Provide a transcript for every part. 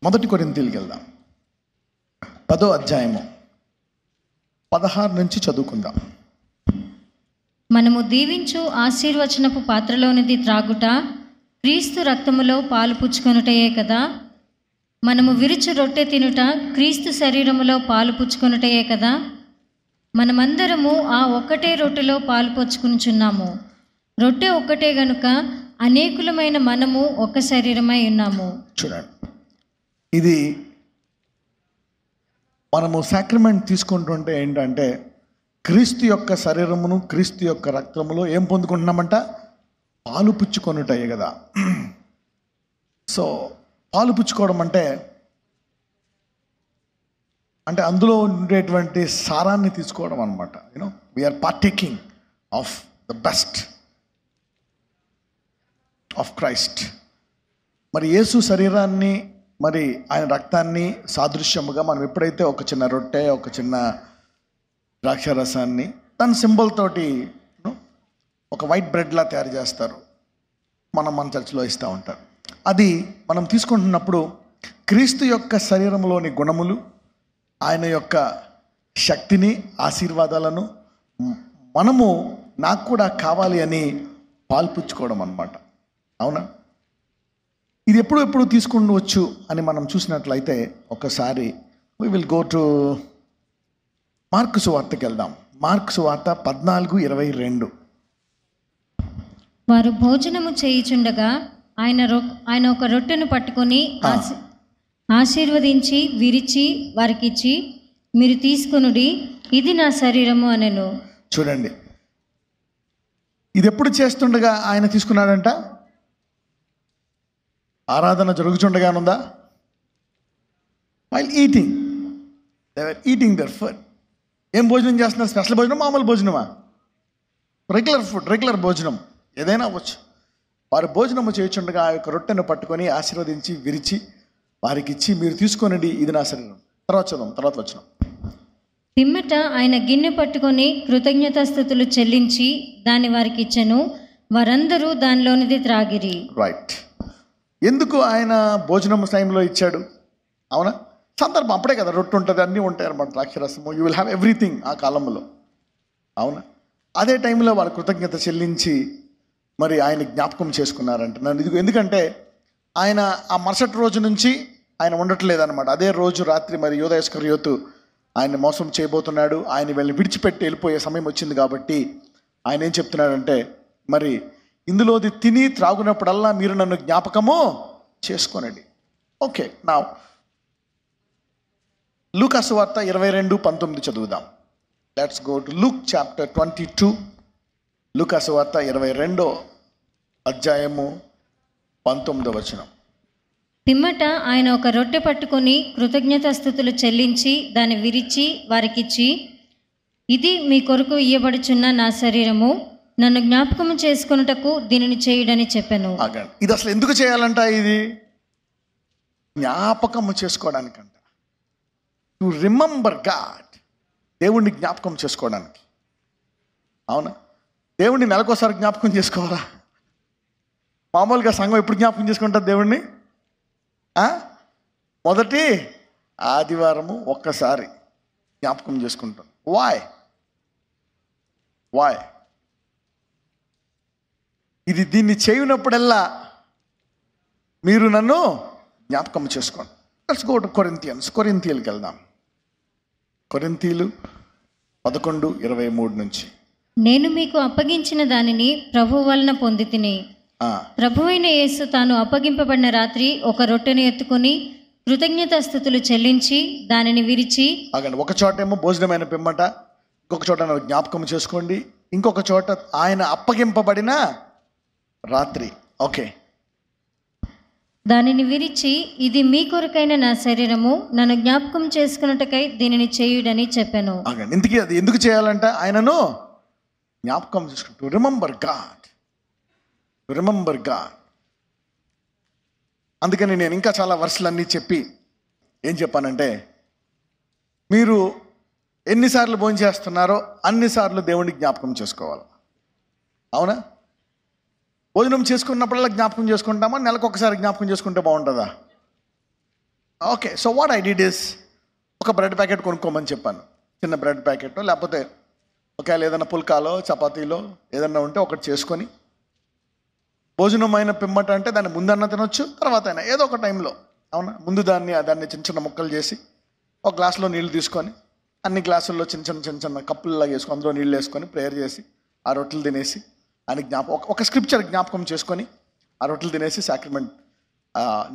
మొదటి కొరింథీయులకు వెళ్దాం. 10వ అధ్యాయము 16 నుంచి చదువుకుందాం. మనము దీవించు ఆశీర్వచనపు పాత్రలోనిది త్రాగుట క్రీస్తు రక్తములో పాలు పుచ్చుకొనుటయే కదా. మనము విరుచు రొట్టె తినుట క్రీస్తు శరీరములో పాలు పుచ్చుకొనుటయే కదా. మనమందరము ఆ ఒక్కటే రొట్టెలో పాలు పుచ్చుకొనుచున్నాము. రొట్టె ఒక్కటే గనుక అనేకులమైన మనము ఒక శరీరమై ఉన్నాము. చూడండి, ఇది మనము సాక్రమెంట్ తీసుకుంటుంటే ఏంటంటే క్రీస్తు యొక్క శరీరమును క్రీస్తు యొక్క రక్తములో ఏం పొందుకుంటున్నామంట? పాలు పుచ్చుకొనుటయే కదా. సో పాలు పుచ్చుకోవడం అంటే అందులో ఉండేటువంటి సారాన్ని తీసుకోవడం అనమాట. You know, we are partaking of the best of Christ. మరి యేసు శరీరాన్ని మరి ఆయన రక్తాన్ని సాదృశ్యముగా మనం ఎప్పుడైతే ఒక చిన్న రొట్టె, ఒక చిన్న ద్రాక్షారసాన్ని దాని సింబల్ తోటి ఒక వైట్ బ్రెడ్లా తయారు చేస్తారు, మన చర్చిలో ఇస్తూ ఉంటారు. అది మనం తీసుకుంటున్నప్పుడు క్రీస్తు యొక్క శరీరంలోని గుణములు, ఆయన యొక్క శక్తిని, ఆశీర్వాదాలను మనము నాకు కూడా కావాలి అని పాల్పుచ్చుకోవడం అన్నమాట. అవునా? ఇది ఎప్పుడు తీసుకుండవచ్చు అని మనం చూసినట్లయితే ఒకసారి we will go to Mark సువార్తకి వెళ్దాం. మార్కు సువార్త 14:22. వారు భోజనము చేయుచుండగా ఆయన ఒక రొట్టెను పట్టుకొని ఆశీర్వదించి విరిచి వారికిచ్చి, మీరు తీసుకొనుడి, ఇది నా శరీరము అనెను. చూడండి, ఇది ఎప్పుడు చేస్తుండగా ఆయన తీసుకున్నాడంట? ఆరాధన జరుగుచుండగానుందా? While eating, they were eating their food. ఏం భోజనం చేస్తున్నారు? స్పెషల్ భోజనం, మామూలు భోజనమా? రెగ్యులర్ ఫుడ్, రెగ్యులర్ భోజనం ఏదైనా అవ్వచ్చు. వారు భోజనము చేయుచుండగా ఆ యొక్క రొట్టెను పట్టుకొని ఆశీర్వదించి విరిచి వారికి ఇచ్చి, మీరు తీసుకొనండి, ఇది నా శరీరం. తర్వాత వచ్చిన పిమ్మట ఆయన గిన్నె పట్టుకొని కృతజ్ఞతాస్తుతులు చెల్లించి దాన్ని వారికి ఇచ్చెను. వారందరూ దానిలోనిది త్రాగిరి. రైట్. ఎందుకు ఆయన భోజనం టైంలో ఇచ్చాడు? అవునా? సందర్భం అప్పుడే కదా. రొట్టె ఉంటుంది, అన్నీ ఉంటాయి అన్నమాట, ద్రాక్షరసము, యూ విల్ హ్యావ్ ఎవ్రీథింగ్ ఆ కాలంలో. అవునా? అదే టైంలో వాళ్ళు కృతజ్ఞత చెల్లించి మరి ఆయన జ్ఞాపకం చేసుకున్నారంటున్నాను. ఇది ఎందుకంటే ఆయన ఆ మరుసటి రోజు నుంచి ఆయన ఉండట్లేదన్నమాట. అదే రోజు రాత్రి మరి యూదా ఇస్కరియోతు ఆయన మోసం చేయబోతున్నాడు. ఆయన వీళ్ళని విడిచిపెట్టి వెళ్ళిపోయే సమయం వచ్చింది కాబట్టి ఆయన ఏం చెప్తున్నాడంటే, మరి ఇందులోది తిని త్రాగునప్పుడల్లా మీరు నన్ను జ్ఞాపకము చేసుకోనండి. ఓకే, నా లూకా సువార్త 22:19 చదువుదాం. Let's go to Luke chapter 22. లూకా సువార్త 22వ అధ్యాయము 19వ వచనం. పిమ్మట ఆయన ఒక రొట్టె పట్టుకొని కృతజ్ఞతాస్తుతులు చెల్లించి దాన్ని విరిచి వారికిచ్చి, ఇది మీ కొరకు ఇయ్యబడుచున్న నా శరీరము, నన్ను జ్ఞాపకము చేసుకొనుటకు దీనిని చేయుడని చెప్పాను. ఇది అసలు ఎందుకు చేయాలంట? ఇది జ్ఞాపకము చేసుకోవడానికంట. టు రిమెంబర్ గాడ్, దేవుణ్ణి జ్ఞాపకం చేసుకోవడానికి. అవునా? దేవుణ్ణి నెలకోసారి జ్ఞాపకం చేసుకోవాలా? మామూలుగా సంఘం ఎప్పుడు జ్ఞాపకం చేసుకుంటారు దేవుణ్ణి? మొదటి ఆదివారము ఒక్కసారి జ్ఞాపకం చేసుకుంటాం. వాయ్ దీన్ని చేయనప్పుడల్లా మీరు నన్ను జ్ఞాపకం చేసుకోండి. లెట్స్ గో టు కొరింథీయులకు వెళ్దాం. కొరింథీయులు 11:23 నుంచి. నేను మీకు అప్పగించిన దానిని ప్రభువు వలన పొంది తిని, ప్రభువైన యేసు తాను అప్పగింపబడిన రాత్రి ఒక రొట్టెను ఎత్తుకొని కృతజ్ఞతాస్తుతులు చెల్లించి దానిని విరిచి. ఒక చోట ఏమో భోజనమైన పిమ్మట, ఇంకొక చోట జ్ఞాపకం చేసుకోండి, ఇంకొక చోట ఆయన అప్పగింపబడిన రాత్రి. ఓకే, దానిని విరిచి, ఇది మీ కొరకైన నా శరీరము, నన్ను జ్ఞాపకం చేసుకున్నట్టుకై దీనిని చేయుడని చెప్పాను. ఇంతకీ అది ఎందుకు చేయాలంట? ఆయనను జ్ఞాపకం చేసుకుంటూ రిమెంబర్ గాడ్. అందుకని నేను ఇంకా చాలా వర్షాలన్నీ చెప్పి ఏం చెప్పానంటే, మీరు ఎన్నిసార్లు భోజనం చేస్తున్నారో అన్నిసార్లు దేవుడిని జ్ఞాపకం చేసుకోవాలి. అవునా? భోజనం చేసుకున్నప్పుడల్లా జ్ఞాపకం చేసుకుంటామా? నెలకు ఒకసారి జ్ఞాపకం చేసుకుంటే బాగుంటుందా? Okay, so what I did is ఒక బ్రెడ్ ప్యాకెట్ కొనుక్కోమని చెప్పాను. చిన్న బ్రెడ్ ప్యాకెట్, లేకపోతే ఒకవేళ ఏదైనా పుల్కాలో చపాతీలో ఏదన్నా ఉంటే ఒకటి చేసుకొని, భోజనమైన పిమ్మట అంటే దాన్ని ముందన్న తినొచ్చు, తర్వాత అయినా ఏదో ఒక టైంలో, అవునా, ముందు దాన్ని చిన్న చిన్న ముక్కలు చేసి ఒక గ్లాసులో నీళ్ళు తీసుకొని, అన్ని గ్లాసుల్లో చిన్న చిన్న కప్పుల్లాగా వేసుకొని అందులో నీళ్ళు వేసుకొని ప్రేయర్ చేసి ఆ రొట్టెలు తినేసి అని ఒక స్క్రిప్చర్ జ్ఞాపకం చేసుకొని ఆ రొట్టెలు తినేసి సాక్రిమెంట్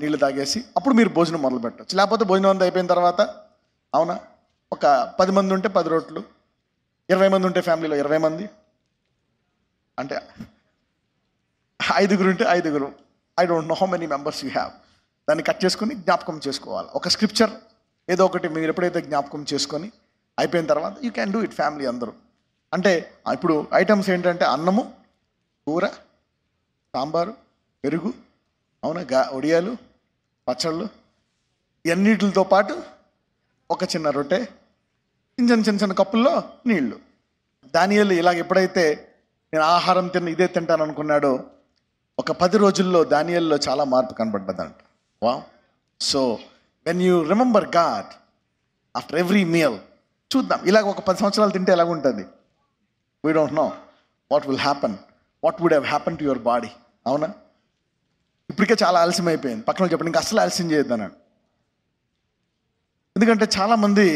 నీళ్ళు తాగేసి అప్పుడు మీరు భోజనం మొదలు పెట్టచ్చు. లేకపోతే భోజనం అంతా అయిపోయిన తర్వాత, అవునా, ఒక 10 మంది ఉంటే 10 రొట్టెలు, 20 మంది ఉంటే ఫ్యామిలీలో 20 మంది, అంటే 5 ఉంటే 5, I don't know how many members you have, దాన్ని కట్ చేసుకొని జ్ఞాపకం చేసుకోవాలి. ఒక స్క్రిప్చర్ ఏదో ఒకటి మీరు ఎప్పుడైతే జ్ఞాపకం చేసుకొని అయిపోయిన తర్వాత you can do it family అందరూ. అంటే ఇప్పుడు ఐటమ్స్ ఏంటంటే అన్నము, కూర, సాంబారు, పెరుగు, అవునా, వడియాలు, పచ్చళ్ళు, ఇవన్నిటితో పాటు ఒక చిన్న రొట్టె, చిన్న కప్పుల్లో నీళ్లు. దానియేలు ఇలాగ ఎప్పుడైతే నేను ఆహారం ఇదే తింటాను అనుకున్నాడో ఒక 10 రోజుల్లో దానియేలులో చాలా మార్పు కనబడ్డదంట. Wow. So when you remember God after every meal, చూద్దాం ఇలాగ ఒక 10 సంవత్సరాలు తింటే ఎలాగుంటుంది. We don't know what will happen, what would have happen to your body. అవునా, ఇప్పటికే చాలా ఆలస్యం అయిపోయింది. పక్కన చెప్పండి, ఇంకా అసలు ఆలస్యం చేయొద్దు అన్నాడు. ఎందుకంటే చాలామంది,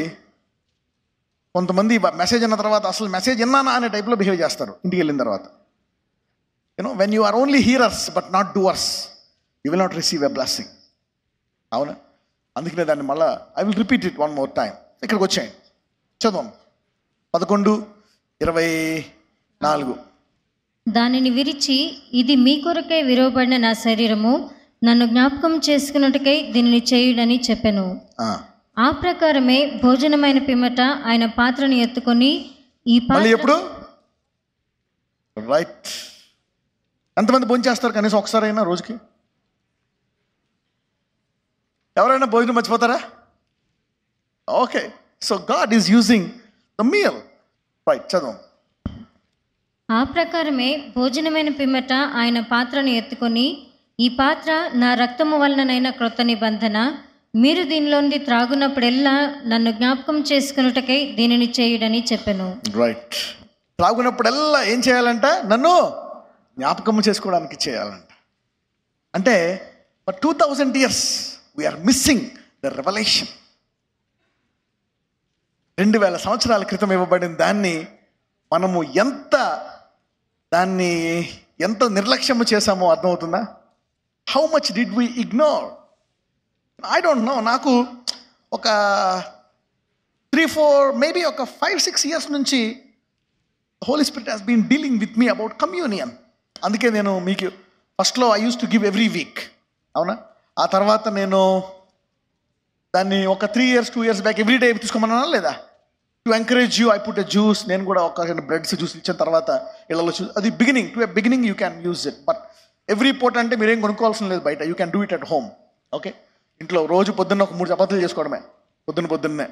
కొంతమంది మెసేజ్ అన్న తర్వాత అసలు మెసేజ్ విన్నానా అనే టైప్లో బిహేవ్ చేస్తారు ఇంటికి వెళ్ళిన తర్వాత. You know, when you are only hearers but not doers, you will not receive a blessing. అవునా, అందుకనే దాన్ని మళ్ళీ I will repeat it one more time. ఇక్కడికి వచ్చాయండి, చదువు 11:24. దానిని విరిచి, ఇది మీ కొరకై విరవబడిన నా శరీరము, నన్ను జ్ఞాపకం చేసుకున్నట్టుకై దీనిని చేయుడని చెప్పెను. ఆ ప్రకారమే భోజనమైన పిమ్మట ఆయన పాత్రను ఎత్తుకొని ఈ పాత్ర ఎప్పుడు రైట్ ఎంతమంది భోజనం చేస్తారు కనీసం ఒకసారైనా రోజుకి? ఎవరైనా భోజనం మర్చిపోతారా? Okay, so God is using the meal. Right, చదువు. ఆ ప్రకారమే భోజనమైన పిమ్మట ఆయన పాత్రను ఎత్తుకొని, ఈ పాత్ర నా రక్తము వలననైన క్రొత్త నిబంధన, మీరు దీనిలోండి త్రాగునప్పుడెల్లా నన్ను జ్ఞాపకం చేసుకున్నట్టుకై దీనిని చేయుడని చెప్పెను. రైట్, త్రాగునప్పుడెల్లా ఏం చేయాలంట? నన్ను జ్ఞాపకం చేసుకోవడానికి చేయాలంట. అంటే for 2000 years we are missing the revolution. 2000 సంవత్సరాల క్రితం ఇవ్వబడిన దాన్ని మనము ఎంత నిర్లక్ష్యము చేశామో అర్థమవుతుందా? How much did we ignore? I don't know. నాకు ఒక 3-4 మేబీ ఒక 5-6 years నుంచి Holy Spirit has been dealing with me about communion. అందుకే నేను మీకు ఫస్ట్లో I use to give every week, అవునా. ఆ తర్వాత నేను దాన్ని ఒక 3 years 2 years back every day తీసుకోమన్నా లేదా? To encourage you I put a juice. నేను కూడా ఒక బ్రెడ్స్ జ్యూస్ ఇచ్చిన తర్వాత ఇళ్ళలో అది beginning you can use it. But every పూట అంటే మీరేం కొనుక్కోవాల్సిన లేదు బయట. You can do it at home. Okay, ఇంట్లో రోజు పొద్దున్న ఒక 3 చపాతీలు చేసుకోవడమే, పొద్దున్నే,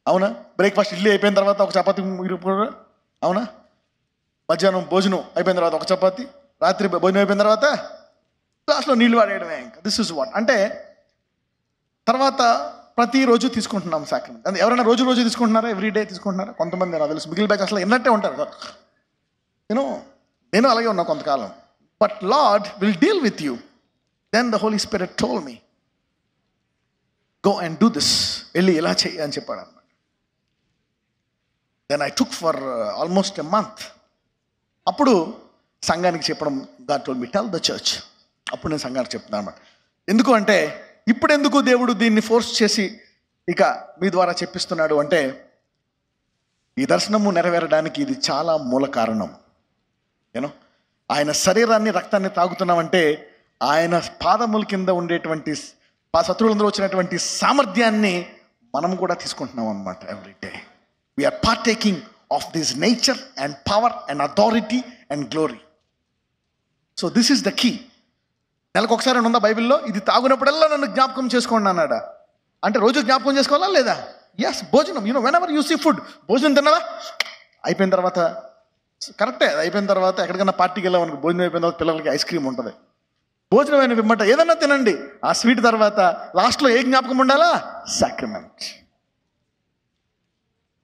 అవునా. బ్రేక్ఫాస్ట్ ఇడ్లీ అయిపోయిన తర్వాత ఒక చపాతీ, అవునా. మధ్యాహ్నం భోజనం అయిపోయిన తర్వాత ఒక చపాతీ, రాత్రి భోజనం అయిపోయిన తర్వాత గ్లాస్లో నీళ్ళు వాడేయడమే. ఇంకా దిస్ ఇస్ వాట్. అంటే తర్వాత ప్రతిరోజు తీసుకుంటున్నాం సాక్రమెంట్. అంటే ఎవరైనా రోజు తీసుకుంటున్నారా? ఎవ్రీ డే తీసుకుంటున్నారా? కొంతమంది నాకు తెలుసు మిగిలిన బ్యాచ్ అసలు ఎన్నట్టే ఉంటారు. నేను అలాగే ఉన్నా కొంతకాలం. But Lord will deal with you. Then the Holi Spirit told me, go and do this, వెళ్ళి ఇలా చెయ్యి అని చెప్పాడు అన్నమాట. Then I took for almost a month. అప్పుడు సంఘానికి చెప్పడం, God told me tell the church. అప్పుడు నేను సంఘానికి చెప్తున్నాను అన్నమాట. ఎందుకు అంటే, ఇప్పుడెందుకు దేవుడు దీన్ని ఫోర్స్ చేసి ఇక మీ ద్వారా చెప్పిస్తున్నాడు అంటే, ఈ దర్శనము నెరవేరడానికి ఇది చాలా మూల కారణం. ఆయన శరీరాన్ని రక్తాన్ని తాగుతున్నామంటే ఆయన పాదముల కింద ఉండేటువంటి శత్రువులందరూ వచ్చినటువంటి సామర్థ్యాన్ని మనం కూడా తీసుకుంటున్నాం అన్నమాట. Every day we are partaking of this nature and power and authority and glory. So this is the key. నెలకు ఒకసారి ఉందా బైబిల్లో, ఇది తాగునప్పుడల్లా నన్ను జ్ఞాపకం చేసుకోండి అన్నాడా? అంటే రోజు జ్ఞాపకం చేసుకోవాలా లేదా? ఎస్, భోజనం. When ever you sea food, భోజనం తిన్నావా? అయిపోయిన తర్వాత కరెక్టే, అది అయిపోయిన తర్వాత ఎక్కడికైనా పార్టీకి వెళ్ళామనుకో, భోజనం అయిపోయిన తర్వాత పిల్లలకి ఐస్ క్రీమ్ ఉంటుంది. భోజనమైన పిమ్మట ఏదన్నా తినండి, ఆ స్వీట్ తర్వాత లాస్ట్లో ఏ జ్ఞాపకం ఉండాలా? సాక్రమెంట్.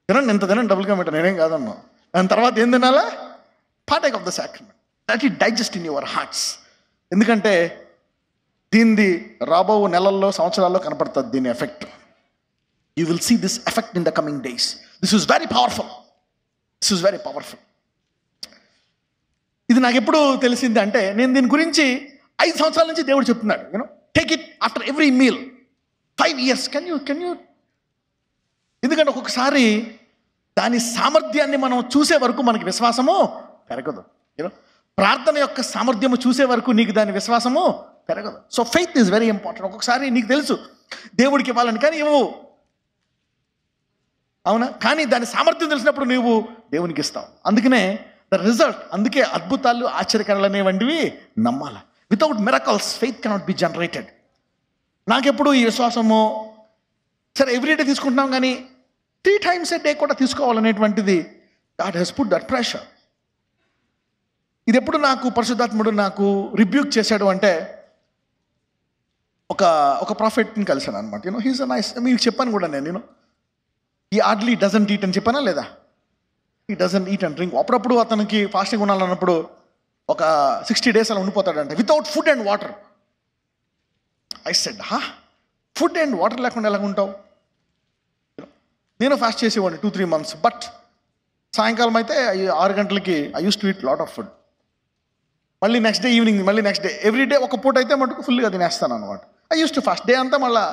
తినండి, ఇంత తినండి, డబుల్గా పెట్ట, నేనేం కాదన్నా. దాని తర్వాత ఏం తినాలా? Partake of the sacrament. That it digest in your hearts. ఎందుకంటే దీనిది రాబో నెలల్లో, సంవత్సరాల్లో కనపడుతుంది దీని effect. You will see this effect in the coming days. This is very powerful. This is very powerful. ఇది నాకు ఎప్పుడు తెలిసింది అంటే, నేను దీని గురించి 5 సంవత్సరాల నుంచి దేవుడు చెప్తున్నాడు. You know, take it after every meal. 5 years. Can you ఎందుకంటే ఒక్కొక్కసారి దాని సామర్థ్యాన్ని మనం చూసే వరకు మనకి విశ్వాసము పెరగదు. యూనో, ప్రార్థన యొక్క సామర్థ్యము చూసే వరకు నీకు దాని విశ్వాసము పెరగదు. So faith is very important. ఒక్కొక్కసారి నీకు తెలుసు దేవుడికి ఇవ్వాలని, కానీ ఇవ్వవు. అవునా? కానీ దాని సామర్థ్యం తెలిసినప్పుడు నువ్వు దేవునికి ఇస్తావు. అందుకనే ద రిజల్ట్, అందుకే అద్భుతాలు, ఆశ్చర్యకరాలు అనేవంటివి నమ్మాలి. Without miracles faith cannot be generated. నాకెప్పుడు ఈ విశ్వాసము, సరే ఎవ్రీడే తీసుకుంటున్నాం కానీ 3 times a day కూడా తీసుకోవాలనేటువంటిది, God he's put that pressure. ఇది ఎప్పుడు నాకు పరిశుద్ధాత్ముడు నాకు రిబ్యూక్ చేశాడు అంటే, ఒక ప్రాఫిట్ని కలిశాను అనమాట. యూనో, హీస్ అ నైస్, మీకు చెప్పాను కూడా నేను, ఈ హార్డ్లీ డజంట్ ఈట్ అని చెప్పానా లేదా? ఈ డజంట్ ఈట్ అండ్ డ్రింక్. అప్పుడప్పుడు అతనికి ఫాస్టింగ్ ఉండాలన్నప్పుడు ఒక 60 days అలా ఉండిపోతాడంటే, without food and water. I said, food and water లేకుండా ఎలా ఉంటావు? నేను ఫాస్ట్ చేసేవాడిని 2-3 months. బట్ సాయంకాలం అయితే 6 గంటలకి I use to eat lot of food. మళ్ళీ నెక్స్ట్ డే ఈవినింగ్, మళ్ళీ నెక్స్ట్ డే, ఎవ్రీ డే ఒక పూట అయితే మటుకు ఫుల్గా తినేస్తాను అనమాట. I use to fast day అంతా, మళ్ళీ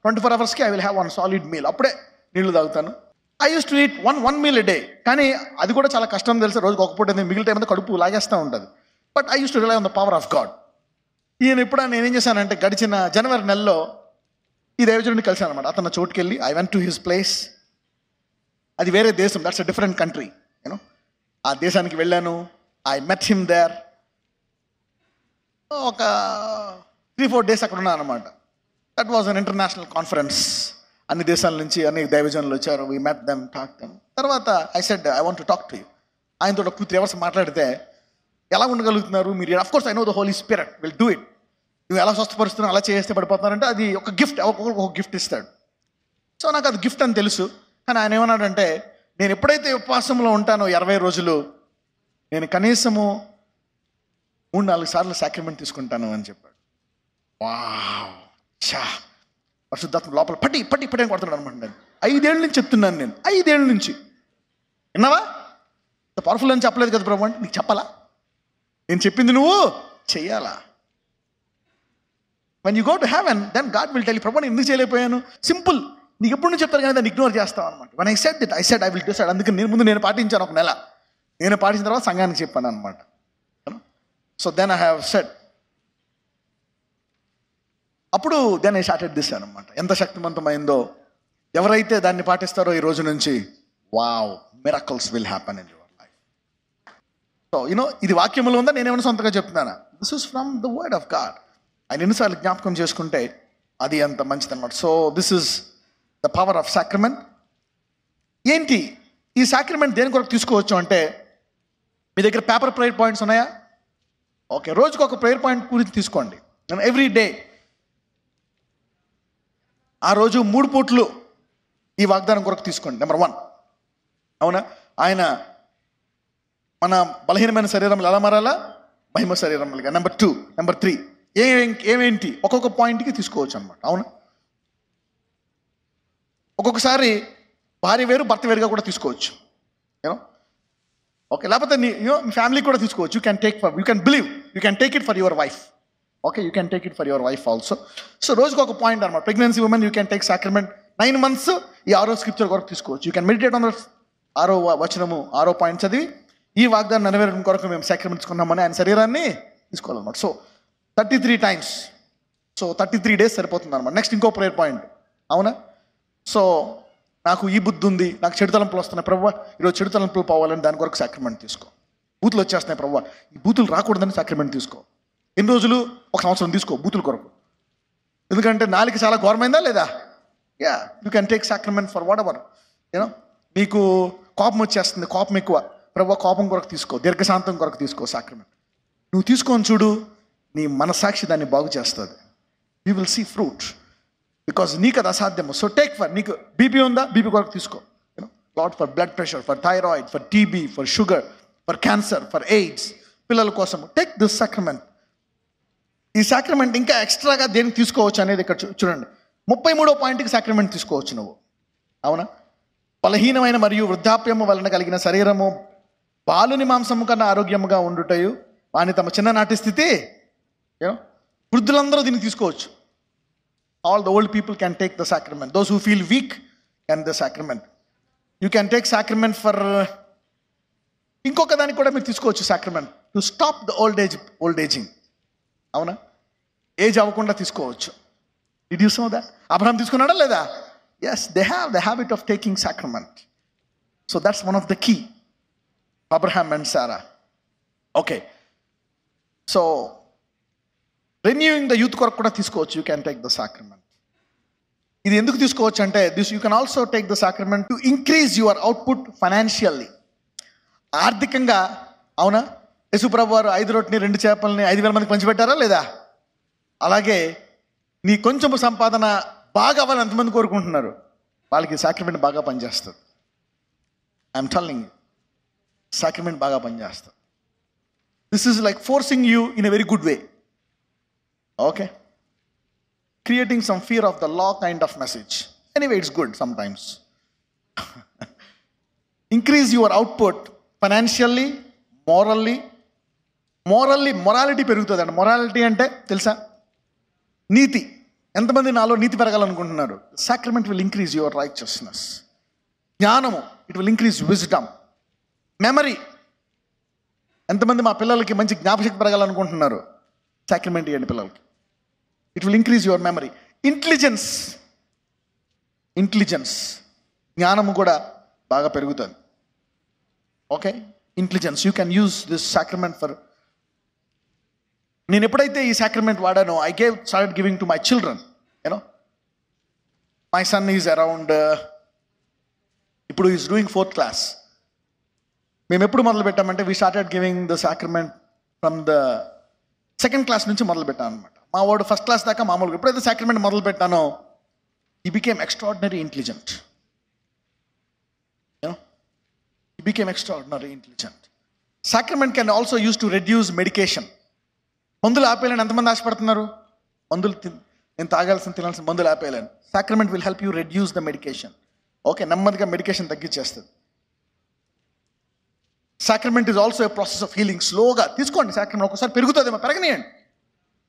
24 hours I will have 1 solid meal. అప్పుడే నీళ్లు తాగుతాను. I use to eat one meal a day. కానీ అది కూడా చాలా కష్టం తెలుసు. రోజుకి ఒక పూట మిగిలిన టైం అంతా కడుపు లాగేస్తూ ఉంటుంది. But I use to rely on the power of God. నేనేం చేశానంటే, గడిచిన జనవరి నెలలో ఈ దైవజనుడిని కలిశాను అనమాట. అతను చోటుకి వెళ్ళి I went to his place. అది వేరే దేశం, that's a different country. You know, ఆ దేశానికి వెళ్ళాను. I met him there. ఒక 3-4 days అక్కడ ఉన్నాను అనమాట. That was an international conference. అన్ని దేశాల నుంచి అనేక దైవజనులు వచ్చారు. We met them, talk them. తర్వాత I said, I want to talk to you. ఆయనతో 2-3 hours మాట్లాడితే, ఎలా ఉండగలుగుతున్నారు మీరు? Of course I know the Holi spirit will do it. నువ్వు ఎలా స్వస్థపరుస్తున్నావు, అలా చేస్తే పడిపోతున్నారంటే అది ఒక గిఫ్ట్, ఒక్కొక్కరికి ఒక గిఫ్ట్ ఇస్తాడు. సో నాకు అది గిఫ్ట్ అని తెలుసు. కానీ ఆయన ఏమన్నాడంటే, నేను ఎప్పుడైతే ఉపవాసంలో ఉంటానో 20 రోజులు, నేను కనీసము 3-4 సార్లు సాక్రిమెంట్ తీసుకుంటాను అని చెప్పాడు. వావ్, చా, పరిశుద్ధాత్మ లోపల పట్టి అని కొడుతున్నాడు అనమాట. నేను 5 ఏళ్ళ నుంచి చెప్తున్నాను. నేను 5 ఏళ్ళ నుంచి, విన్నావా? ఇంత పవర్ఫుల్ అని చెప్పలేదు కదా ప్రభు అంటే, నీకు చెప్పాలా? నేను చెప్పింది నువ్వు చెయ్యాలా? when you go to heaven, then God will tell you, ప్రభు నేను ఎందుకు చేయలేకపోయాను? సింపుల్. నీకు ఎప్పుడు నుంచి చెప్తారు కానీ దాన్ని ఇగ్నోర్ చేస్తావు అనమాట. when I said that, I said I will decide. అందుకని నేను పాటించాను 1 నెల. నేను పాటించిన తర్వాత సంఘానికి చెప్పాను అనమాట. So then I have said, అప్పుడు దెన్ ఐ స్టార్టెడ్ దిస్ అనమాట. ఎంత శక్తివంతమైందో. ఎవరైతే దాన్ని పాటిస్తారో ఈ రోజు నుంచి, wow, miracles will happen in your life. So you know, ఇది వాక్యంలో ఉందా, నేనేమైనా సొంతగా చెప్తున్నానా? This is from the word of God. ఆయన ఎన్నిసార్లు జ్ఞాపకం చేసుకుంటే అది అంత మంచిది అనమాట. So this is the power of sacrament. ఏంటి ఈ సాక్రమెంట్? దేని కొరకు తీసుకోవచ్చు అంటే, మీ దగ్గర పేపర్ ప్రేయర్ పాయింట్స్ ఉన్నాయా? ఓకే, రోజుకు ఒక ప్రేయర్ పాయింట్ గురించి తీసుకోండి. ఎవ్రీ డే, ఆ రోజు 3 పూట్లు ఈ వాగ్దానం కొరకు తీసుకోండి. నెంబర్ 1, అవునా, ఆయన మన బలహీనమైన శరీరంలో ఎలా మారాలా? మహిమ శరీరంలుగా. నెంబర్ 2, నెంబర్ 3 ఏమేంటి ఒక్కొక్క పాయింట్కి తీసుకోవచ్చు అనమాట. అవునా, ఒక్కొక్కసారి భార్య వేరు భర్త వేరుగా కూడా తీసుకోవచ్చు. You know, okay. లేకపోతే మీ ఫ్యామిలీ కూడా తీసుకోవచ్చు. You can take it for your wife. Okay, you can take it for your wife also. So రోజుకు ఒక పాయింట్ అనమాట. Pregnancy women, you can take sacrament 9 months. ఈ 6వ స్క్రిప్చర్ కొరకు తీసుకోవచ్చు. You can meditate on the 6వ వచనము, 6వ పాయింట్ చదివి, ఈ వాగ్దానం నెరవేరడం కొరకు మేము సాక్రమెంట్స్ కొన్నామని ఆయన శరీరాన్ని తీసుకోవాలన్నమాట. So 33 times. సో 33 days సరిపోతుంది అనమాట. నెక్స్ట్ ఇంకో ప్రేయర్ పాయింట్. అవునా, సో నాకు ఈ బుద్ధి ఉంది, నాకు చెడు తలంపులు వస్తున్నాయి ప్రభువా, ఈరోజు చెడు తలంపులు పోవాలని దాని కొరకు సాక్రమెంట్ తీసుకో. బూతులు వచ్చేస్తున్నాయి ప్రభువా, ఈ బూతులు రాకూడదని సాక్రమెంట్ తీసుకో. ఎన్ని రోజులు? 1 సంవత్సరం తీసుకో బూతుల కొరకు. ఎందుకంటే నాలుగు చాలా ఘోరమైందా లేదా? Yeah, you can take sacrament for what ever. You know, నీకు కోపం వచ్చేస్తుంది, కోపం ఎక్కువ, ప్రభువా కోపం కొరకు తీసుకో. దీర్ఘశాంతం కొరకు తీసుకో సాక్రమెంట్. నువ్వు తీసుకొని చూడు, నీ మనసాక్షి దాన్ని బాగు చేస్తుంది. You will see fruit, because నీకు అది అసాధ్యము. సో టేక్ ఫర్, నీకు బీపీ ఉందా, బీపీ కొరకు తీసుకో. You know, lot for blood pressure, for thyroid, for TB, for sugar, for cancer, for AIDS, పిల్లల కోసం టేక్ దిస్ సాక్రమెంట్. ఈ సాక్రమెంట్ ఇంకా ఎక్స్ట్రాగా దేనికి తీసుకోవచ్చు అనేది ఇక్కడ చూడండి. 33వ పాయింట్కి సాక్రమెంట్ తీసుకోవచ్చు నువ్వు. అవునా? బలహీనమైన మరియు వృద్ధాప్యము వలన కలిగిన శరీరము బాలుని మాంసము కన్నా ఆరోగ్యముగా ఉండుటయు వాని తమ చిన్ననాటి స్థితి. యూనో, వృద్ధులందరూ దీన్ని తీసుకోవచ్చు. All the old people can take the sacrament. Those who feel weak can the sacrament. You can take sacrament for ఇంకొక దానికి కూడా మీరు తీసుకోవచ్చు sacrament to stop the old ageing. అవునా? ఏజ్ అవ్వకుండా తీసుకోవచ్చు. Did you so that? Abraham తీసుకున్నాడా లేదా? Yes, they have the habit of taking sacrament. So that's one of the key. Abraham and Sara. Okay, so renewing the youth కొరకు కూడా తీసుకోవచ్చు. You can take the sacrament. ఇది ఎందుకు తీసుకోవచ్చు అంటే this you can also take the sacrament to increase your output financially. ఆర్థికంగా. అవునా? యేసుప్రభు వారు 5 రొట్టెని 2 చేపలని 5,000 మందికి పంచిపెట్టారా లేదా? అలాగే నీ కొంచెము సంపాదన బాగా అవ్వాలని ఎంతమంది కోరుకుంటున్నారు? వాళ్ళకి సాక్రమెంట్ బాగా పనిచేస్తుంది. ఐఎమ్ టెల్లింగ్ యూ, సాక్రమెంట్ బాగా పనిచేస్తుంది. This is like forcing you in a very good way. Okay, creating some fear of the law kind of message. Anyway, it's good sometimes. Increase your output financially, morality పెరుగుతుందండి. Morality అంటే తెలుసా? నీతి. ఎంతమంది నాలో నీతి పెరగాలనుకుంటున్నారు? Sacrament will increase your righteousness. జ్ఞానము, it will increase wisdom. Memory, ఎంతమంది మా పిల్లలకి మంచి జ్ఞాపశక్తి పెరగాలనుకుంటున్నారు? సాక్రమెంట్ ఇవ్వండి పిల్లలకి. It will increase your memory. Intelligence, జ్ఞానము కూడా బాగా పెరుగుతుంది. Okay, intelligence. You can use this sacrament for. నేను ఎప్పుడైతే ఈ సాక్రమెంట్ వాడానో I started giving to my children. You know, my son is around, ఇప్పుడు ఈజ్ డూయింగ్ 4th క్లాస్. మేము ఎప్పుడు మొదలు పెట్టామంటే we started giving the sacrament from the 2nd class నుంచి మొదలు పెట్టాను అనమాట. మా వాడు 1st క్లాస్ దాకా మామూలుగా. ఎప్పుడైతే సాక్రమెంట్ మొదలు పెట్టానో he became extraordinary intelligent. You know, he became extraordinary intelligent. Sacrament can also use to reduce medication. మందులు ఆపేయాలని ఎంతమంది ఆశపడుతున్నారు? మందులు నేను తినాల్సిన మందులు ఆపేయాలని. Sacrament will help you reduce the medication. Okay, నెమ్మదిగా మెడికేషన్ తగ్గించేస్తుంది. Sacrament is also a process of healing. స్లోగా తీసుకోండి సాక్రమెంట్. ఒకసారి పెరుగుతుందేమో, పెరగనియండి,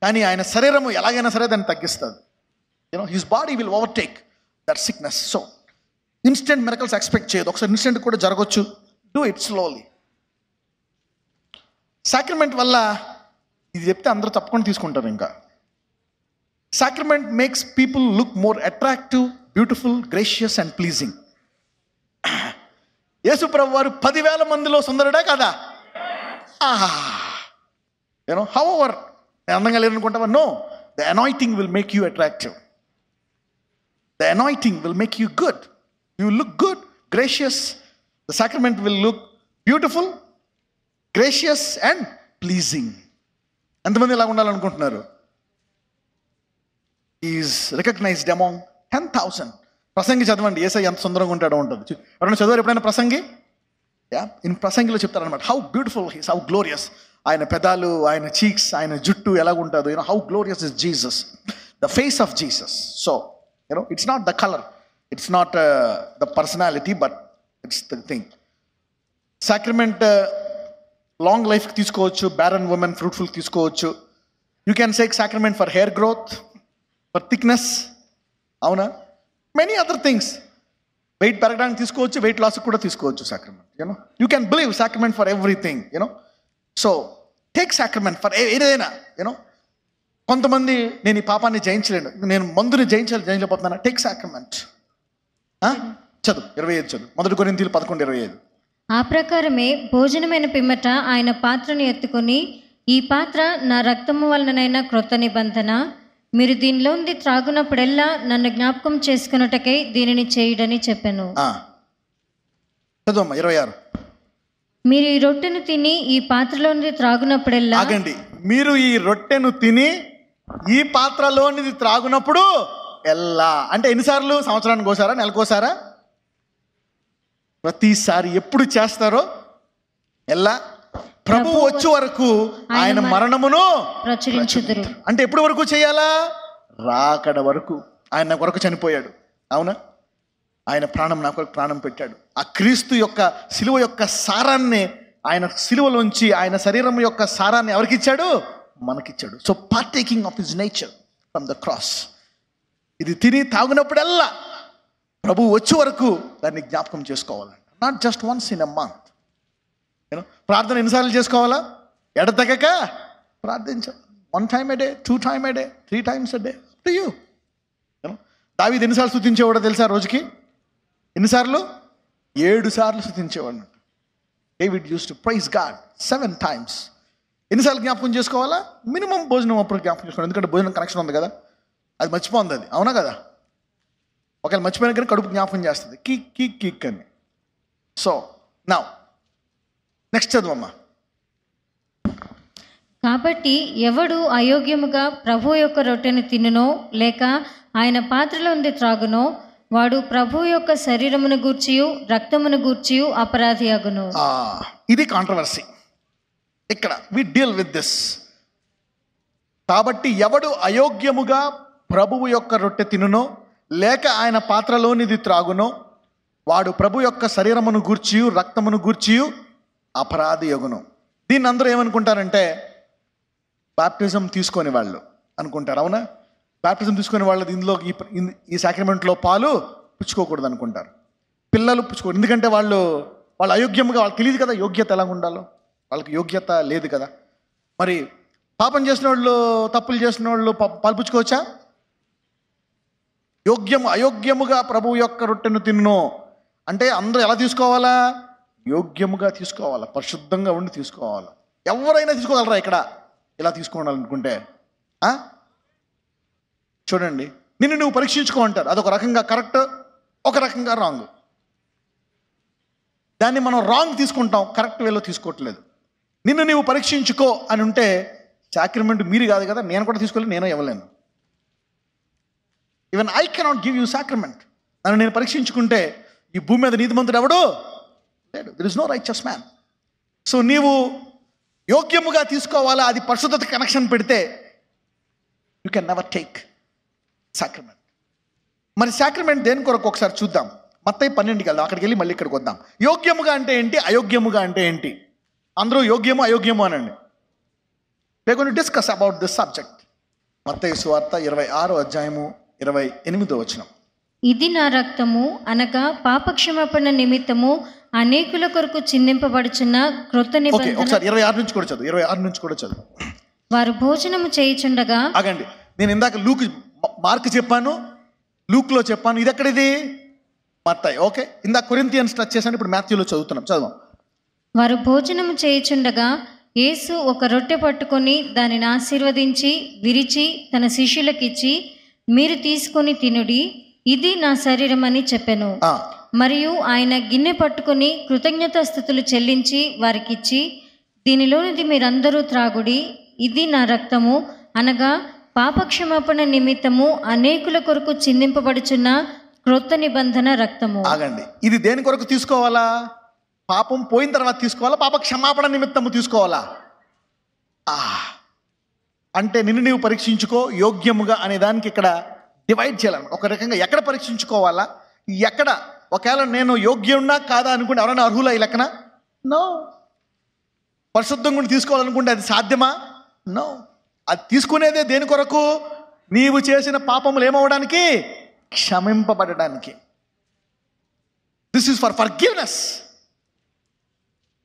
కానీ ఆయన శరీరము ఎలాగైనా సరే దాన్ని తగ్గిస్తుంది. You know, his body will overtake that sickness. So instant miracles expect చేయదు. ఒకసారి ఇన్స్టెంట్ కూడా జరగవచ్చు. Do it slowly. సాక్రమెంట్ వల్ల ఇది చెప్తే అందరూ తప్పకుండా తీసుకుంటారు. ఇంకా sacrament makes people look more attractive, beautiful, gracious and pleasing. యేసుప్రభు వారు 10,000 మందిలో సుందరుడా కదా? యూనో, హౌఎవర్ నేను అందంగా లేదనుకుంటావా? No, the anointing will make you attractive. The anointing will make you good. You look good, gracious. The sacrament will look beautiful, gracious and pleasing. ఎంతమంది ఇలా ఉండాలనుకుంటున్నారు? Is recognised among 10,000. ప్రసంగి చదవండి, యేసయ్య ఎంత సుందరంగా ఉంటాడో ఉంటుంది. ఎవరైనా చదివారు ఎప్పుడైనా ప్రసంగి? ఇన్ ప్రసంగిలో చెప్తారనమాట how beautiful he's, how glorious. ఆయన పెదాలు, ఆయన చీక్స్, ఆయన జుట్టు ఎలాగుంటుందో. You know, how glorious is Jesus, the face of Jesus. So you know, it's not the colour, it's not the personality, but it's the thing. Sacrament long లైఫ్కి తీసుకోవచ్చు. Barren women fruitful తీసుకోవచ్చు. You can take sacrament for hair growth, for thickness. అవునా? Many other things. Weight పెరగడానికి తీసుకోవచ్చు, weight లాస్కి కూడా తీసుకోవచ్చు sacrament. You know, you can believe sacrament for everything. You know, so take sacrament for ఏదైనా. యూనో, కొంతమంది నేను ఈ పాపాన్ని జయించలేను, నేను మందుని జయించలేకపోతున్నాను. Take sacrament. చదువు 25 చదువు. 1 కొరింథీయులు 11:25. ఆ ప్రకారమే భోజనమైన పిమ్మట ఆయన పాత్రను ఎత్తుకొని, ఈ పాత్ర నా రక్తము వలననైన క్రొత్త నిబంధన, మీరు దీనిలోంది త్రాగునప్పుడెల్లా నన్ను జ్ఞాపకం చేసుకున్నటకై దీనిని చేయుడని చెప్పాను. చదువమ్మా 26. మీరు ఈ రొట్టెను తిని ఈ పాత్రలోంది త్రాగునప్పుడెల్లా. ఆగండి. మీరు ఈ రొట్టెను తిని ఈ పాత్రలోనిది త్రాగునప్పుడు ఎల్లా, అంటే ఎన్నిసార్లు? సంవత్సరానికి ఒకసారా, నెలకోసారా? ప్రతిసారి. ఎప్పుడు చేస్తారో ఎల్లా ప్రభు వచ్చే వరకు ఆయన మరణమును ప్రచురించుదురు. అంటే ఎప్పుడు వరకు చేయాలా? రాకడ వరకు. ఆయన నా కొరకు చనిపోయాడు, అవునా? ఆయన ప్రాణం నా కొరకు ప్రాణం పెట్టాడు. ఆ క్రీస్తు యొక్క సిలువ యొక్క సారాన్ని, ఆయన సిలువలోంచి ఆయన శరీరం యొక్క సారాన్ని ఎవరికి ఇచ్చాడు? మనకిచ్చాడు. So partaking of his nature from the cross. ఇది తిని తాగునప్పుడల్లా ప్రభు వచ్చే వరకు దాన్ని జ్ఞాపకం చేసుకోవాలంట. Not just once in a month. ప్రార్థన ఎన్నిసార్లు చేసుకోవాలా? ఎడతెగక ప్రార్థించాలి. 1 time a day, 2 times a day, 3 times a day, to you. దావీదు ఎన్నిసార్లు స్తుతించేవాడో తెలుసా? రోజుకి ఎన్నిసార్లు? 7 సార్లు స్తుతించేవాడు. David used to praise God 7 times. ఎన్నిసార్లు జ్ఞాపకం చేసుకోవాలా? మినిమం భోజనం అప్పుడు జ్ఞాపకం చేసుకోవాలి. ఎందుకంటే భోజనం కనెక్షన్ ఉంది కదా, అది మర్చిపోతుంది. అది అవునా కదా? ఒకవేళ మర్చిపోయినా కానీ కడుపు జ్ఞాపకం చేస్తుంది, కిక్ కిక్ కిక్ అని. సో నా నెక్స్ట్ చదువమ్మా. కాబట్టి ఎవడు అయోగ్యముగా ప్రభు యొక్క రొట్టెను తినునో లేక ఆయన పాత్రలో ఉంది త్రాగునో వాడు ప్రభు యొక్క శరీరమును గూర్చియు రక్తమును గూర్చియు అపరాధి అగును. ఇది కాంట్రవర్సీ. ఇక్కడ వి డీల్ విత్ దిస్. కాబట్టి ఎవడు అయోగ్యముగా ప్రభువు యొక్క రొట్టె తినునో లేక ఆయన పాత్రలోనిది త్రాగునో వాడు ప్రభు యొక్క శరీరమును గూర్చియు రక్తమును గూర్చియు అపరాధి అగును. దీన్ని అందరూ ఏమనుకుంటారంటే బాప్టిజం తీసుకొని వాళ్ళు అనుకుంటారు, అవునా? బాప్టిజం తీసుకొని వాళ్ళు ఇందులో ఈ సాక్రమెంట్లో పాలు పుచ్చుకోకూడదు అనుకుంటారు. పిల్లలు పుచ్చుకోకూడదు, ఎందుకంటే వాళ్ళు అయోగ్యంగా, వాళ్ళకి తెలియదు కదా యోగ్యత ఎలా ఉండాలో, వాళ్ళకి యోగ్యత లేదు కదా. మరి పాపం చేసిన వాళ్ళు, తప్పులు చేసిన వాళ్ళు పాలు పుచ్చుకోవచ్చా? అయోగ్యముగా ప్రభువు యొక్క రొట్టెను తిన్ను అంటే అందరూ ఎలా తీసుకోవాలా? యోగ్యముగా తీసుకోవాలా, పరిశుద్ధంగా ఉండి తీసుకోవాలా. ఎవరైనా తీసుకోగలరా ఇక్కడ ఇలా తీసుకోవాలనుకుంటే? చూడండి, నిన్ను నువ్వు పరీక్షించుకో అంటారు. అదొక రకంగా కరెక్ట్, ఒక రకంగా రాంగ్. దాన్ని మనం రాంగ్ తీసుకుంటాం, కరెక్ట్ వేలో తీసుకోవట్లేదు. నిన్ను నువ్వు పరీక్షించుకో అని ఉంటే సాక్రిమెంట్ మీరు కాదు కదా, నేను కూడా తీసుకోలేదు, నేనే ఇవ్వలేను. Even I cannot give you sacrament. నన్ను నేను పరీక్షించుకుంటే ఈ భూమి మీద నీతిమంతుడు ఎవడు లేడు. There is no righteous man. So నీవు యోగ్యముగా తీసుకోవాలా, అది పరిశుద్ధత కనెక్షన్ పెడితే you can never take sacrament. మరి సాక్రిమెంట్ దేని కొరకు ఒకసారి చూద్దాం. మత్తయి 12కి వెళ్దాం, అక్కడికి వెళ్ళి మళ్ళీ ఇక్కడికి వద్దాం. యోగ్యముగా అంటే ఏంటి, అయోగ్యముగా అంటే ఏంటి? అందరూ యోగ్యము అయోగ్యము అనండి. We are going to discuss about this subject. మత్తయి సువార్త 26:28. ఇది నా రక్తము అనగా పాపక్షమాపణ నిమిత్తము అనేకుల కొరకు చిందింపబడుచున్న క్రొత్త నిబంధన. ఒకసారి 26 నుంచి కూడా చదువు. వారు భోజనము చేయుచుండగా. ఆగండి, నేను ఇందాక మార్క్ చెప్పాను, లూక్లో చెప్పాను. ఇది ఎక్కడిది? మత్తయి. ఓకే, ఇందాక కొరింథియన్స్ టచ్ చేశాను, ఇప్పుడు మాథ్యూలో చదువుతున్నాం. చదువు. వారు భోజనము చేయుచుండగా యేసు ఒక రొట్టె పట్టుకొని దానిని ఆశీర్వదించి విరిచి తన శిష్యులకిచ్చి, మీరు తీసుకొని తినుడి, ఇది నా శరీరం అని చెప్పెను. మరియు ఆయన గిన్నె పట్టుకొని కృతజ్ఞతాస్తుతులు చెల్లించి వారికిచ్చి, దీనిలోనిది మీరందరూ త్రాగుడి, ఇది నా రక్తము అనగా పాపక్షమాపణ నిమిత్తము అనేకుల కొరకు చిందింపబడుచున్న క్రొత్త నిబంధన రక్తము. ఆగండి, ఇది దేని కొరకు తీసుకోవాలా? పాపం పోయిన తర్వాత తీసుకోవాలా, పాప క్షమాపణ నిమిత్తము తీసుకోవాలా? అంటే నిన్ను నీవు పరీక్షించుకో యోగ్యముగా అనే దానికి ఇక్కడ డివైడ్ చేయాలి. ఒక రకంగా ఎక్కడ పరీక్షించుకోవాలా, ఎక్కడ ఒకవేళ నేను యోగ్యున్నా కాదా అనుకుంటే ఎవరైనా అర్హులా ఈ లెక్కన? నో. పరిశుద్ధంగా తీసుకోవాలనుకుంటే అది సాధ్యమా? నో. అది తీసుకునేదే దేని కొరకు? నీవు చేసిన పాపములు ఏమవడానికి? క్షమింపబడడానికి. This is for forgiveness.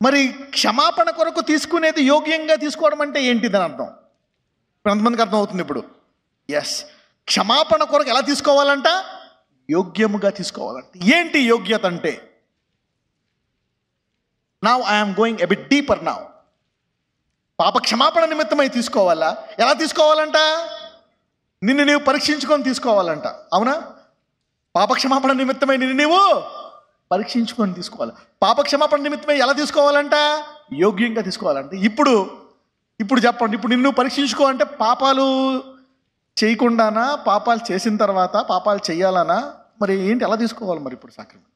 మరి క్షమాపణ కొరకు తీసుకునేది యోగ్యంగా తీసుకోవడం అంటే ఏంటిదని అర్థం? ఎంతమందికి అర్థం అవుతుంది ఇప్పుడు? ఎస్, క్షమాపణ కొరకు ఎలా తీసుకోవాలంట? యోగ్యముగా తీసుకోవాలంట. ఏంటి యోగ్యత అంటే? Now I'm going a bit deeper now. పాప క్షమాపణ నిమిత్తమై తీసుకోవాలా? ఎలా తీసుకోవాలంట? నిన్ను నీవు పరీక్షించుకొని తీసుకోవాలంట, అవునా? పాప క్షమాపణ నిమిత్తమై నిన్ను నీవు పరీక్షించుకొని తీసుకోవాలి. పాప క్షమాపణ నిమిత్తమై ఎలా తీసుకోవాలంట? యోగ్యంగా తీసుకోవాలంట. ఇప్పుడు ఇప్పుడు చెప్పండి, ఇప్పుడు నిన్ను పరీక్షించుకో అంటే పాపాలు చేయకుండానా, పాపాలు చేసిన తర్వాత పాపాలు చేయాలనా, మరి ఏంటి, ఎలా తీసుకోవాలి మరి ఇప్పుడు sacrament?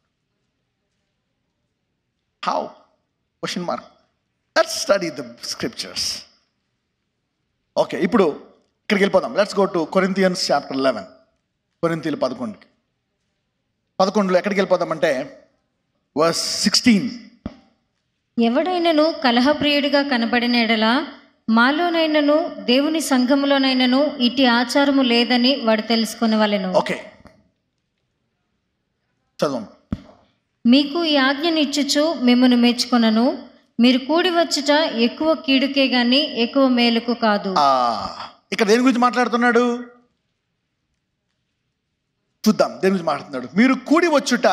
How? Question mark. Let's study the scriptures. Okay, ఇప్పుడు ఇక్కడికి వెళ్ళిపోదాం. Let's go to Corinthians chapter 11. కొరింథీయులు 11లో ఎక్కడికి వెళ్ళిపోదామంటే వర్స్ 16. ఎవడైనను కలహప్రియుడిగా కనబడిన ఎడల మాలోనైనను దేవుని సంఘములోనైనను ఇట్టి ఆచారము లేదని వాడు తెలుసుకొనవలెను. ఓకే, చదవం. మీకు ఈ ఆజ్ఞనిచ్చుచు మిమ్మును మెచ్చుకొనను, మీరు కూడి వచ్చుట ఎక్కువ కీడుకే గాని ఎక్కువ మేలుకు కాదు. ఇక్కడ దేని గురించి మాట్లాడుతున్నాడు చూద్దాం. దేని గురించి మాట్లాడుతున్నాడు? మీరు కూడి వచ్చుట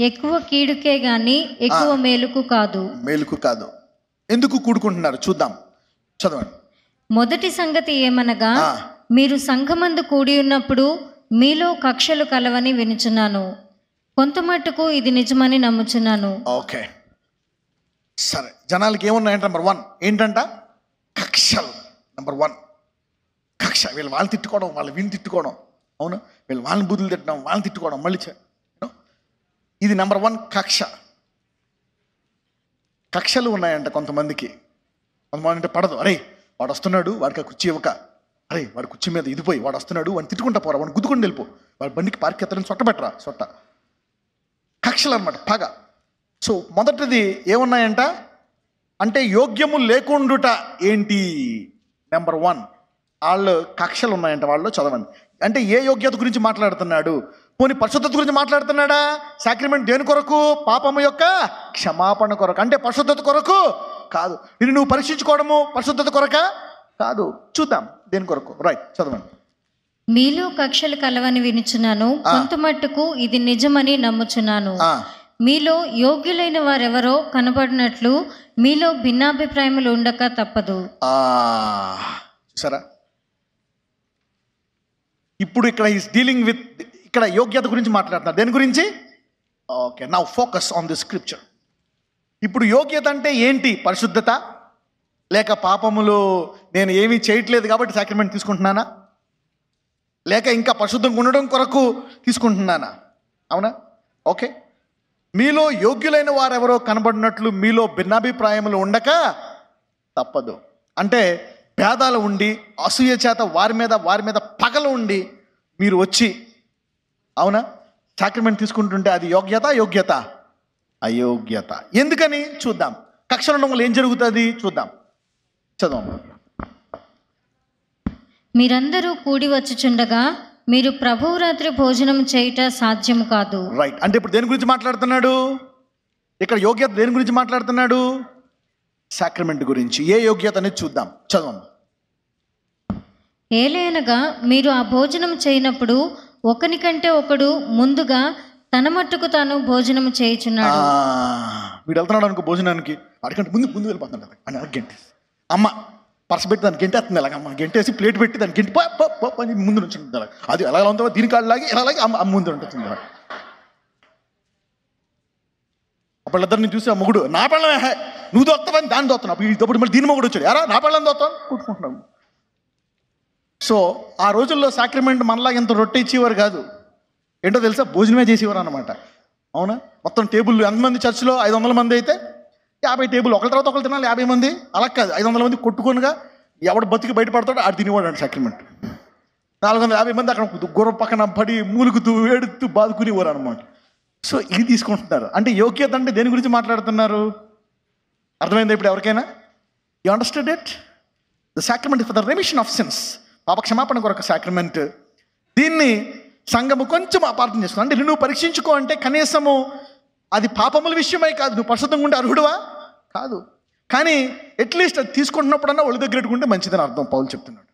ఎక్కువ కీడుకే గాని ఎక్కువ మేలుకు కాదు. మేలుకు కాదు. ఎందుకు కూడుకుంటున్నారు చూద్దాం, చదవండి. మొదటి సంగతి ఏమనగా, మీరు సంఘమందు కూడి ఉన్నప్పుడు మీలో కక్షలు కలవని వినుచున్నాను. కొంత మట్టుకు ఇది నిజమని నమ్ముచున్నాను. ఓకే, సరే. జనాలకి ఏమున్నాయంట? నెంబర్ 1 ఏంటంట? కక్షలు. నెంబర్ 1 కక్ష. వీళ్ళు వాళ్ళని తిట్టుకోవడం, వాళ్ళు వీళ్ళని తిట్టుకోవడం. అవును, వీళ్ళు వాళ్ళని బుద్ధులు తిట్టడం, వాళ్ళని తిట్టుకోవడం, మళ్ళీ ఇది నెంబర్ 1 కక్ష. కక్షలు ఉన్నాయంట కొంతమందికి. కొంతమంది అంటే పడదు. అరే వాడు వస్తున్నాడు, వాడికి ఆ కుర్చీ ఇవ్వక, అరే వాడి కుర్చీ మీద ఇది పోయి, వాడు వస్తున్నాడు, వాడిని తిట్టుకుంటా పోరా, వాడిని గుద్దుకొని వెళ్ళిపో, వాడి బండికి పార్క్ ఎత్తని సొట్ట పెట్టరా, సొట్ట. కక్షలు అనమాట, పగ. సో మొదటిది ఏమున్నాయంట అంటే యోగ్యము లేకుండుట ఏంటి? నెంబర్ 1 వాళ్ళు కక్షలు ఉన్నాయంట వాళ్ళు. చదవండి. అంటే ఏ యోగ్యత గురించి మాట్లాడుతున్నాడు? పోనీ పరిశుద్ధత గురించి మాట్లాడుతున్నాడా? సాక్రిమెంట్ దేని కొరకు? పాపము యొక్క క్షమాపణ కొరకు. అంటే పరిశుద్ధత కొరకు కాదు. ఇది నువ్వు పరీక్షించుకోవడము పరిశుద్ధత కొరక కాదు. చూద్దాం దేని కొరకు. రైట్, చదవండి. మీలో కక్షలు కలవని వినుచున్నాను, కొంత మట్టుకు ఇది నిజమని నమ్ముచున్నాను. మీలో యోగ్యులైన వారెవరో కనబడినట్లు మీలో భిన్నాభిప్రాయములు ఉండక తప్పదు. సరే, ఇప్పుడు ఇక్కడ ఈస్ డీలింగ్ విత్, ఇక్కడ యోగ్యత గురించి మాట్లాడుతున్నారు. దేని గురించి? Okay, now focus on the scripture. ఇప్పుడు యోగ్యత అంటే ఏంటి? పరిశుద్ధత, లేక పాపములు నేను ఏమీ చేయట్లేదు కాబట్టి సాక్రిమెంట్ తీసుకుంటున్నానా, లేక ఇంకా పరిశుద్ధంగా ఉండడం కొరకు తీసుకుంటున్నానా? అవునా? ఓకే. మీలో యోగ్యులైన వారెవరో కనబడినట్లు మీలో భిన్నాభిప్రాయములు ఉండక తప్పదు. అంటే భేదాలు ఉండి, అసూయ చేత వారి మీద పగలు ఉండి మీరు వచ్చి, అవునా, సాక్రిమెంట్ తీసుకుంటుంటే అది యోగ్యత అయోగ్యత. ఎందుకని చూద్దాం. కక్ష ఉండడం వల్ల ఏం జరుగుతుంది చూద్దాం. చదవం. మీరందరూ కూడి వచ్చుచుండగా మీరు ప్రభువు రాత్రి భోజనం చేయుట సాధ్యం కాదు. రైట్. అంటే ఇప్పుడు దేని గురించి మాట్లాడుతున్నాడు? ఇక్కడ యోగ్యత దేని గురించి మాట్లాడుతున్నాడు? సాక్రిమెంట్ గురించి. ఏ యోగ్యత అనేది చూద్దాం. చదవం. ఏలైనగా మీరు ఆ భోజనం చేయనప్పుడు ఒకనికంటే ఒకడు ముందుగా తన మట్టుకు తాను భోజనం చేయుచున్నాడు. వీడు వెళ్తున్నాడు అనుకో భోజనానికి, వాడికంటే ముందు వెళ్ళిపోతున్నాడు అని గంటేసి, అమ్మ పర్స్ పెట్టి దాన్ని గంటేస్తుంది. అలాగ అమ్మ గంటేసి ప్లేట్ పెట్టి దాన్ని గంటి ముందు నుంచి అలాగ, అది ఎలా ఉందో దీని కాళ్ళలాగి ఇలాగే అమ్మ ముందు ఉంటుంది. అప్పుడిద్దరిని చూసి ఆ మొగుడు, నా పెళ్ళమే నువ్వు దోస్తావని దాన్ని దోస్తున్నావు, ఇప్పుడు మళ్ళీ దీని మొగుడు వచ్చాడు, ఎరా నా పెళ్ళని దోస్తాను కొట్టుకుంటున్నాము. సో ఆ రోజుల్లో సాక్రిమెంట్ మనలాగా ఇంత రొట్టె ఇచ్చేవారు కాదు. ఏంటో తెలుసా? భోజనమే చేసేవారు అనమాట. అవునా? మొత్తం టేబుల్ ఎంతమంది చర్చిలో 500 మంది అయితే 50 టేబుల్ ఒకరి తర్వాత ఒకరు తినాలి. 50 మంది అలా కాదు, 500 మంది కొట్టుకొనిగా ఎవడు బతికి బయటపడతాడో ఆడు తినేవాడు అండి సాక్రిమెంట్. 450 మంది అక్కడ గుర్ర పక్కన పడి మూలుగుతూ ఏడుతూ బాదుకునేవారు అనమాట. సో ఇది తీసుకుంటున్నారు. అంటే యోగ్యత అంటే దేని గురించి మాట్లాడుతున్నారు? అర్థమైందా ఇప్పుడు ఎవరికైనా? You understand it? The sacrament for the remission of since, పాప క్షమాపణ కొరకు సాక్రిమెంట్. దీన్ని సంఘము కొంచెం అపార్థం చేసుకున్నాను. అంటే నువ్వు పరీక్షించుకో అంటే కనీసము అది పాపముల విషయమై కాదు, నువ్వు పరిశుద్ధంగా ఉంటే అర్హుడువా కాదు, కానీ అట్లీస్ట్ అది తీసుకుంటున్నప్పుడన్నా ఒళ్ళు దగ్గర పెట్టుకుంటే మంచిదని అర్థం. పౌలు చెప్తున్నాడు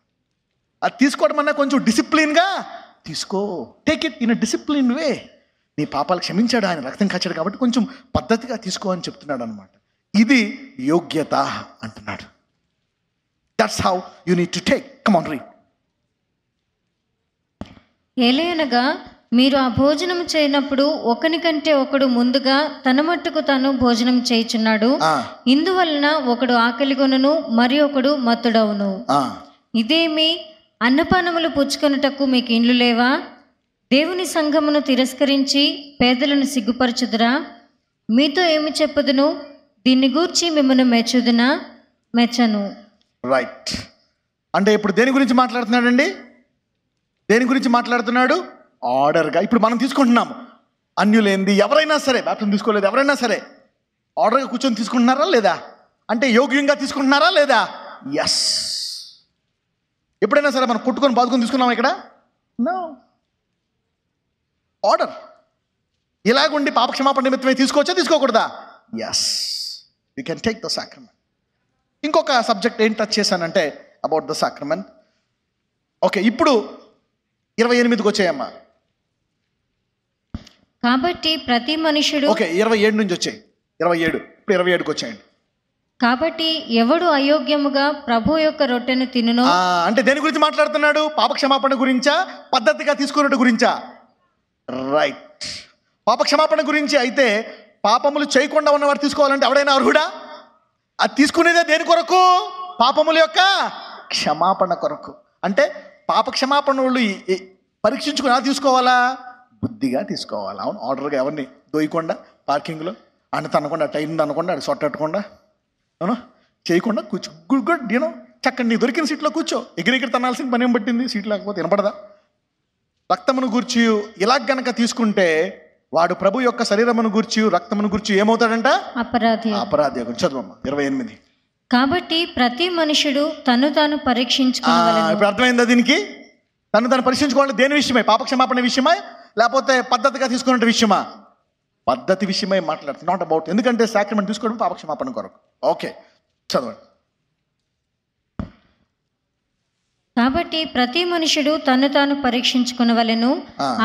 అది తీసుకోవడం అన్నా కొంచెం డిసిప్లిన్గా తీసుకో. Take it in a discipline way. నీ పాపాలు క్షమించాడు ఆయన, రక్తం కాచాడు కాబట్టి కొంచెం పద్ధతిగా తీసుకో అని చెప్తున్నాడు అనమాట. ఇది యోగ్యత అంటున్నాడు. That's how you need to take. Come on read. ఏలయనగా మీరు ఆ భోజనం చేయనప్పుడు ఒకని కంటే ఒకడు ముందుగా తన మట్టుకు తాను భోజనం చేయుచున్నాడు. ఇందువలన ఒకడు ఆకలిగొనును, మరి ఒకడు మత్తుడవును. ఇదేమి, అన్నపానములు పుచ్చుకొనుటకు మీకు ఇండ్లు లేవా? దేవుని సంఘమును తిరస్కరించి పేదలను సిగ్గుపరచుదురా? మీతో ఏమి చెప్పుదును? దీన్ని గూర్చి మిమ్మల్ని మెచ్చను. రైట్. అంటే ఇప్పుడు దేని గురించి మాట్లాడుతున్నాడండి? దేని గురించి మాట్లాడుతున్నాడు? ఆర్డర్గా. ఇప్పుడు మనం తీసుకుంటున్నాము. అన్యులేంది ఎవరైనా సరే, బాప్టిజం తీసుకోలేదు ఎవరైనా సరే ఆర్డర్గా కూర్చొని తీసుకుంటున్నారా లేదా? అంటే యోగ్యంగా తీసుకుంటున్నారా లేదా? ఎస్. ఎప్పుడైనా సరే మనం కొట్టుకొని బాదుకొని తీసుకున్నాం ఇక్కడ? నో. ఆర్డర్. ఇలాగుండి పాపక్షమాపణ నిమిత్తమే తీసుకోవచ్చా తీసుకోకూడదా? Yes, you can take the sacrament. ఇంకొక సబ్జెక్ట్ ఏం టచ్ చేశానంటే అబౌట్ ద సాక్రమెంట్. ఓకే, ఇప్పుడు 28కి వచ్చాయమ్మా. కాబట్టి ప్రతి మనుషుడు, ఓకే 27 నుంచి వచ్చాయి. 27, ఇప్పుడు 27కి వచ్చాయండి. కాబట్టి ఎవడు అయోగ్యముగా ప్రభు యొక్క రొట్టెను తినునో. అంటే దేని గురించి మాట్లాడుతున్నాడు? పాపక్షమాపణ గురించా, పద్ధతిగా తీసుకున్నట్టు గురించా? రైట్. పాపక్షమాపణ గురించి అయితే పాపములు చేయకుండా ఉన్నవాడు తీసుకోవాలంటే ఎవడైనా అర్హుడా? అది తీసుకునేదే దేని కొరకు? పాపముల యొక్క క్షమాపణ కొరకు. అంటే పాపక్షమాపణ వాళ్ళు పరీక్షించుకుని తీసుకోవాలా? బుద్ధిగా తీసుకోవాలా. అవును, ఆర్డర్గా ఎవరిని దోయకుండా, పార్కింగ్లో అన్న తనకుండా, టైం అనకుండా, అది సొట్టకుండా, అవును చేయకుండా కూర్చో. గుడ్ గుడ్ యూనో, చక్కని నీ దొరికిన సీట్లో కూర్చో. ఎగిరెగిరి తనాల్సిన పని ఏం పట్టింది? సీట్ లేకపోతే వినపడదా? రక్తమును గూర్చి ఇలా గనక తీసుకుంటే వాడు ప్రభు యొక్క శరీరమును గూర్చి, రక్తమును గూర్చి ఏమవుతాడంట? అపరాధి. చదువమ్మా 28. కాబట్టి ప్రతి మనుషుడు తను తాను పరీక్షించుకోవాలి. ఇప్పుడు అర్థమైందా దీనికి? తను తాను పరీక్షించుకోవాలి. దేని విషయమై? పాపక్షమాపణ విషయమై, లేకపోతే పద్ధతిగా తీసుకునే విషయమా? పద్ధతి విషయమై మాట్లాడుతుంది, నాట్ అబౌట్. ఎందుకంటే సాక్రమెంట్ తీసుకోవడం పాపక్షమాపణ కొరకు. ఓకే, చదవండి. కాబట్టి ప్రతి మనుషుడు తను తాను పరీక్షించుకునవలెను.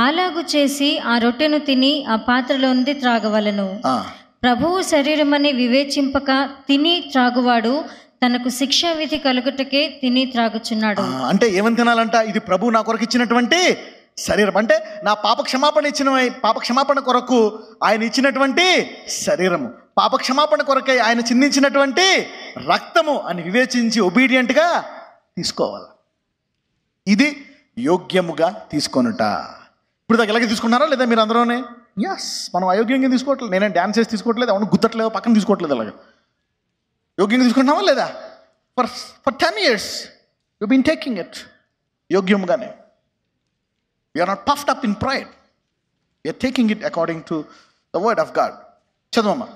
అలాగు చేసి ఆ రొట్టెను తిని ఆ పాత్రలోనిది త్రాగవలెను. ప్రభువు శరీరమని వివేచింపక తిని త్రాగువాడు తనకు శిక్షా విధి కలుగుటకే తిని త్రాగుచున్నాడు. అంటే ఏమని తినాలంట? ఇది ప్రభు నా కొరకు ఇచ్చినటువంటి శరీరం. అంటే నా పాపక్షమాపణ కొరకు ఆయన ఇచ్చినటువంటి శరీరము, పాపక్షమాపణ కొరకై ఆయన చిందించినటువంటి రక్తము అని వివేచించి ఒబీడియంట్గా తీసుకోవాలి. ఇది యోగ్యముగా తీసుకొనుట. ఇప్పుడు దాకా ఇలాగే తీసుకున్నారా లేదా మీరు అందరూనే? ఎస్, మనం అయోగ్యంగా తీసుకోవట్లేదు. నేనే డ్యాన్స్ చేసి తీసుకోవట్లేదు, అవును గుద్దట్లేదు, పక్కన తీసుకోవట్లేదు. అలాగే యోగ్యంగా తీసుకుంటున్నావా లేదా? ఫర్ 10 years you been taking it యోగ్యముగానే. We are not puffed up in pride, we are taking it according to the word of God. చదవమ్మా.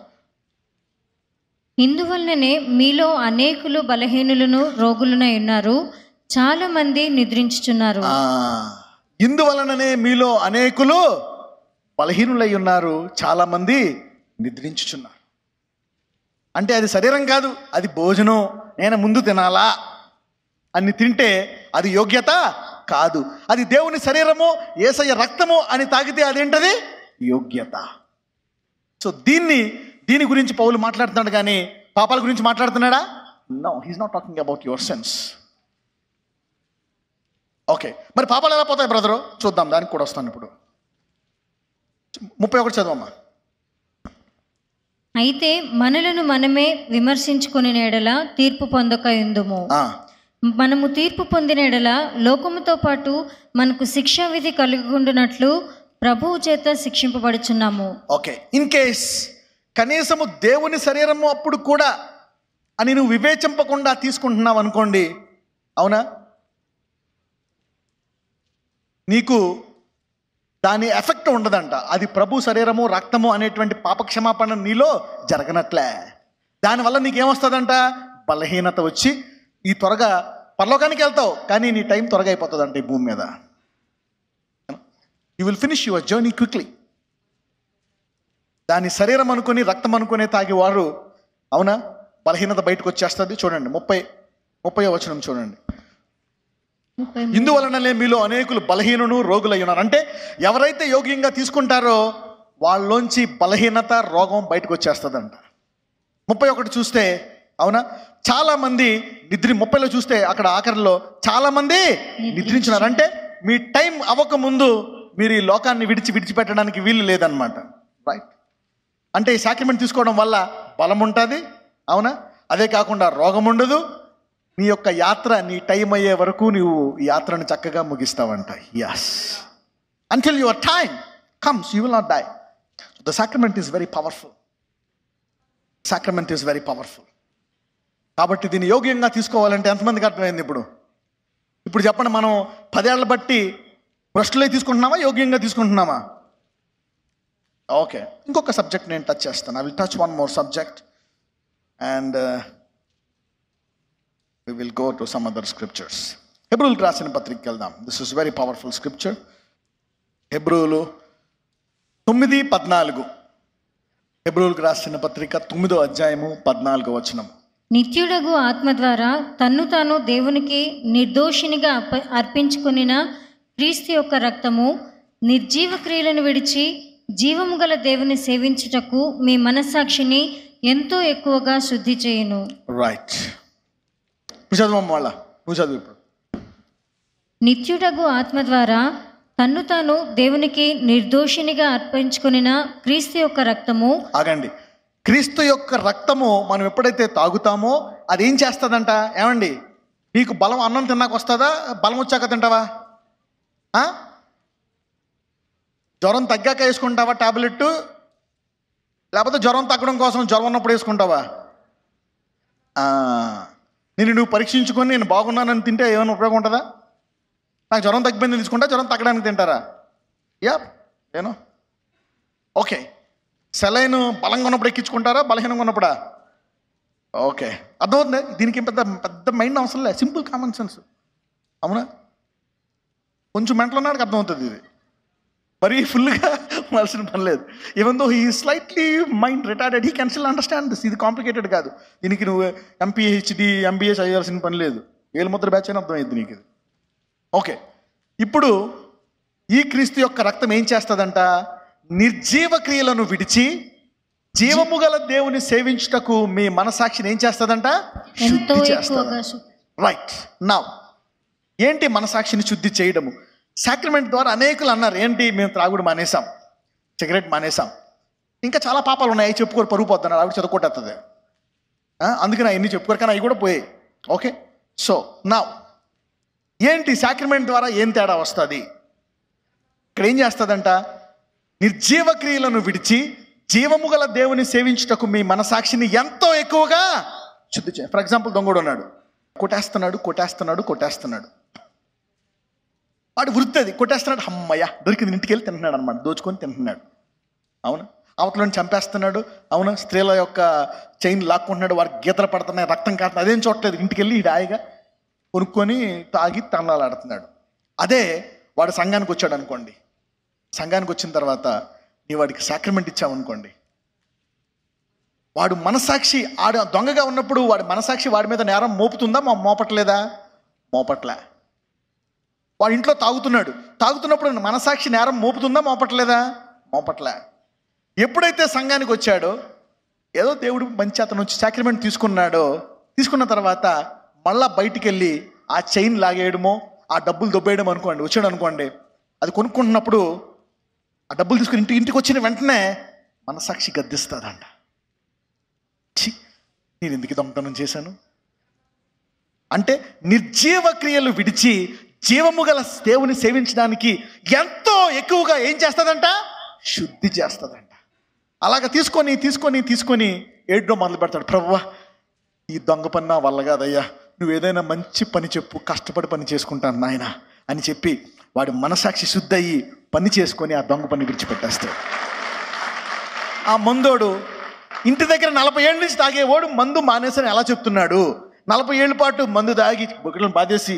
ఇందువల్లనే మీలో అనేకులు బలహీనులను రోగులునై ఉన్నారు, చాలా మంది నిద్రించుచున్నారు. ఇందువలననే మీలో అనేకులు బలహీనులై ఉన్నారు, చాలా మంది నిద్రించుచున్నారు. అంటే అది శరీరం కాదు, అది భోజనం. నేను ముందు తినాలా అని తింటే అది యోగ్యత కాదు. అది దేవుని శరీరము, యేసయ్య రక్తము అని తాగితే అదేంటది? యోగ్యత. సో దీని గురించి పౌలు మాట్లాడుతున్నాడు, కానీ పాపాల గురించి మాట్లాడుతున్నాడా? No, he's not talking about your sense. Okay, మరి పాపాలు ఎలా పోతాయి బ్రదరు? చూద్దాం, దానికి కూడా వస్తాను ఇప్పుడు. 31 చదవమ్మా. అయితే మనలను మనమే విమర్శించుకునే ఎడల తీర్పు పొందక ఎందుము. మనము తీర్పు పొందిన ఎడల లోకముతో పాటు మనకు శిక్షా విధి కలుగుకుంటున్నట్లు ప్రభువు చేత శిక్షింపబడుచున్నాము. ఓకే, ఇన్ కేస్ కనీసము దేవుని శరీరము అప్పుడు కూడా అని నువ్వు వివేచింపకుండా తీసుకుంటున్నావు అనుకోండి, అవునా, నీకు దాని ఎఫెక్ట్ ఉండదంట. అది ప్రభు శరీరము, రక్తము అనేటువంటి పాపక్షమాపణ నీలో జరగనట్లే. దానివల్ల నీకేమొస్తుందంట? బలహీనత వచ్చి ఈ త్వరగా పరలోకానికి వెళ్తావు, కానీ నీ టైం త్వరగా అయిపోతుందంట ఈ భూమి మీద. You will finish your journey quickly. దాని శరీరం అనుకుని, రక్తం అనుకునే తాగేవారు, అవునా, బలహీనత బయటకు వచ్చేస్తుంది. చూడండి 30వ వచనం చూడండి. ఇందువలననే మీలో అనేకులు బలహీనును రోగులై ఉన్నారు. అంటే ఎవరైతే యోగ్యంగా తీసుకుంటారో వాళ్ళలోంచి బలహీనత, రోగం బయటకు వచ్చేస్తుందంట. 31 చూస్తే, అవునా, చాలా మంది 30లో చూస్తే అక్కడ ఆఖరిలో చాలా మంది నిద్రించున్నారు. అంటే మీ టైం అవ్వకముందు మీరు ఈ లోకాన్ని విడిచిపెట్టడానికి వీలు లేదనమాట. రైట్? అంటే ఈ సాక్రమెంట్ తీసుకోవడం వల్ల బలం ఉంటుంది, అవునా? అదే కాకుండా రోగం ఉండదు. నీ యొక్క యాత్ర నీ టైం అయ్యే వరకు నువ్వు ఈ యాత్రను చక్కగా ముగిస్తావంట. Yes, until your time comes you will not die. So the sacrament is very powerful. Sacrament is very powerful. కాబట్టి దీన్ని యోగ్యంగా తీసుకోవాలంటే ఎంతమందికి అర్థమైంది? ఇప్పుడు చెప్పండి, మనం 10 ఏళ్ళ బట్టి భ్రష్టులే తీసుకుంటున్నామా, యోగ్యంగా తీసుకుంటున్నామా? ఓకే, ఇంకొక సబ్జెక్ట్ నేను టచ్ చేస్తాను. I will touch one more subject and we will go to some other scriptures. హెబ్రూలకు రాసిన పత్రికకి వెళ్దాం. This is very powerful scripture. హెబ్రూలు 9:14. హెబ్రూలకు రాసిన పత్రిక 9వ అధ్యాయము 14వ వచనం. నిత్యుడగు ఆత్మ ద్వారా తన్ను తాను దేవునికి నిర్దోషినిగా అర్పించుకొనిన క్రీస్తు యొక్క రక్తము నిర్జీవ క్రియలను విడిచి జీవము గల దేవుని సేవించుటకు మీ మనస్సాక్షిని ఎంతో ఎక్కువగా శుద్ధి చేయును. రైట్, చదువు వాళ్ళ, నువ్వు చదువు ఇప్పుడు. నిత్యుడగు ఆత్మ ద్వారా తన్ను తాను దేవునికి నిర్దోషినిగా అర్పించుకొనిన క్రీస్తు యొక్క రక్తము. ఆగండి, క్రీస్తు యొక్క రక్తము మనం ఎప్పుడైతే తాగుతామో అది ఏం చేస్తుందంట? ఏమండి, నీకు బలం అన్నం తిన్నాక వస్తుందా, బలం వచ్చాక తింటావా? జ్వరం తగ్గాక వేసుకుంటావా టాబ్లెట్, లేకపోతే జ్వరం తగ్గడం కోసం జ్వరం ఉన్నప్పుడు వేసుకుంటావా? నువ్వు పరీక్షించుకొని నేను బాగున్నానని తింటే ఏమైనా ఉపయోగం ఉంటుందా? నాకు జ్వరం తగ్గిపోయింది తీసుకుంటా, జ్వరం తగ్గడానికి తింటారా? యా, ఏనో. ఓకే, సెలైన్ బలంగా ఉన్నప్పుడు ఎక్కించుకుంటారా, బలహీనంగా ఉన్నప్పుడా? ఓకే, అర్థమవుతుంది. దీనికి పెద్ద పెద్ద మైండ్ అవసరం లేదు, సింపుల్ కామన్ సెన్స్, అవునా? కొంచెం మెంటల్ ఉన్నాడికి అర్థమవుతుంది ఇది, మరీ ఫుల్గా ఉండాల్సిన పని లేదు. Even though he slightly mind retarded, he can still understand this. ఇది కాంప్లికేటెడ్ కాదు. దీనికి నువ్వు ఎంపీహెచ్డి ఎంబీఏ చేయాల్సిన పని లేదు. ఏలుముద్ర బ్యాచ్ అని అర్థమైంది నీకు ఇది. ఓకే, ఇప్పుడు ఈ క్రీస్తు యొక్క రక్తం ఏం చేస్తుందంట? నిర్జీవ క్రియలను విడిచి జీవము గల దేవుని సేవించుటకు మీ మనసాక్షిని ఏం చేస్తుందంట? ఎంతో శుద్ధి ఎక్కువగా చేస్తుంది. రైట్, నౌ ఏంటి మనసాక్షిని శుద్ధి చేయడము? సాక్రమెంట్ ద్వారా అనేకులు అన్నారు, ఏంటి మేము త్రాగుడు మానేసాం, సిగరెట్ మానేసాం, ఇంకా చాలా పాపాలు ఉన్నాయి, చెప్పుకోరు, పరుగు పోతున్నారు, ఆవిడ చదువుకోటేస్తుంది, అందుకని అవన్నీ చెప్పుకోరు, కానీ అవి కూడా పోయాయి. ఓకే, సో నా ఏంటి సాక్రమెంట్ ద్వారా ఏం తేడా వస్తుంది? ఇక్కడ ఏం చేస్తుందంట? నిర్జీవ క్రియలను విడిచి జీవము గల దేవుని సేవించుటకు మీ మనసాక్షిని ఎంతో ఎక్కువగా శుద్ధి చేయ. ఫర్ ఎగ్జాంపుల్, దొంగడు ఉన్నాడు, కొట్టేస్తున్నాడు. వాడు వృత్తి అది, కొట్టేస్తున్నాడు, అమ్మయ్య దొరికింది, ఇంటికి వెళ్ళి తింటున్నాడు అనమాట, దోచుకొని తింటున్నాడు, అవునా? అవతలని చంపేస్తున్నాడు, అవునా? స్త్రీల యొక్క చైన్ లాక్కుంటున్నాడు, వారికి గీతలు పడుతున్నాయి, రక్తం కారుతుంది, అదేం చూడలేదు, ఇంటికి వెళ్ళి హాయిగా కొనుక్కొని తాగి తనలాడుతున్నాడు. అదే వాడు సంఘానికి వచ్చాడు అనుకోండి, సంఘానికి వచ్చిన తర్వాత నీ వాడికి సాక్రమెంట్ ఇచ్చామనుకోండి, వాడు మనసాక్షి దొంగగా ఉన్నప్పుడు వాడి మనసాక్షి వాడి మీద నేరం మోపుతుందా, మోపట్లేదా? మోపట్లే. వాడు ఇంట్లో తాగుతున్నప్పుడు మనసాక్షి నేరం మోపుతుందా, మోపట్లేదా? మోపట్లే. ఎప్పుడైతే సంఘానికి వచ్చాడో, ఏదో దేవుడు మంచి అతను వచ్చి సాక్రమెంట్ తీసుకున్న తర్వాత మళ్ళా బయటికి వెళ్ళి ఆ చైన్ లాగేయడమో ఆ డబ్బులు దొబ్బేయడం వచ్చాడు అనుకోండి, అది కొనుక్కుంటున్నప్పుడు ఆ డబ్బులు తీసుకుని ఇంటికి వచ్చిన వెంటనే మనసాక్షి గద్దిస్తుందంట, నేను ఎందుకు దొంగతనం చేశాను అంటే. నిర్జీవ క్రియలు విడిచి జీవము గల దేవుని సేవించడానికి ఎంతో ఎక్కువగా ఏం చేస్తుందంట? శుద్ధి చేస్తుందంట. అలాగ తీసుకొని ఏడ్డో మొదలు పెడతాడు, ప్రభువా ఈ దొంగ పని నా వల్ల కాదయ్యా, నువ్వు ఏదైనా మంచి పని చెప్పు, కష్టపడి పని చేసుకుంటాను నాయన అని చెప్పి వాడి మనసాక్షి శుద్ధి అయ్యి పని చేసుకొని ఆ దొంగ పని విడిచిపెట్టేస్తాడు. ఆ మందోడు ఇంటి దగ్గర 40 ఏళ్ళ నుంచి తాగేవాడు మందు మానేసని ఎలా చెప్తున్నాడు? 40 ఏళ్ళ పాటు మందు తాగి బొక్కలను బాధేసి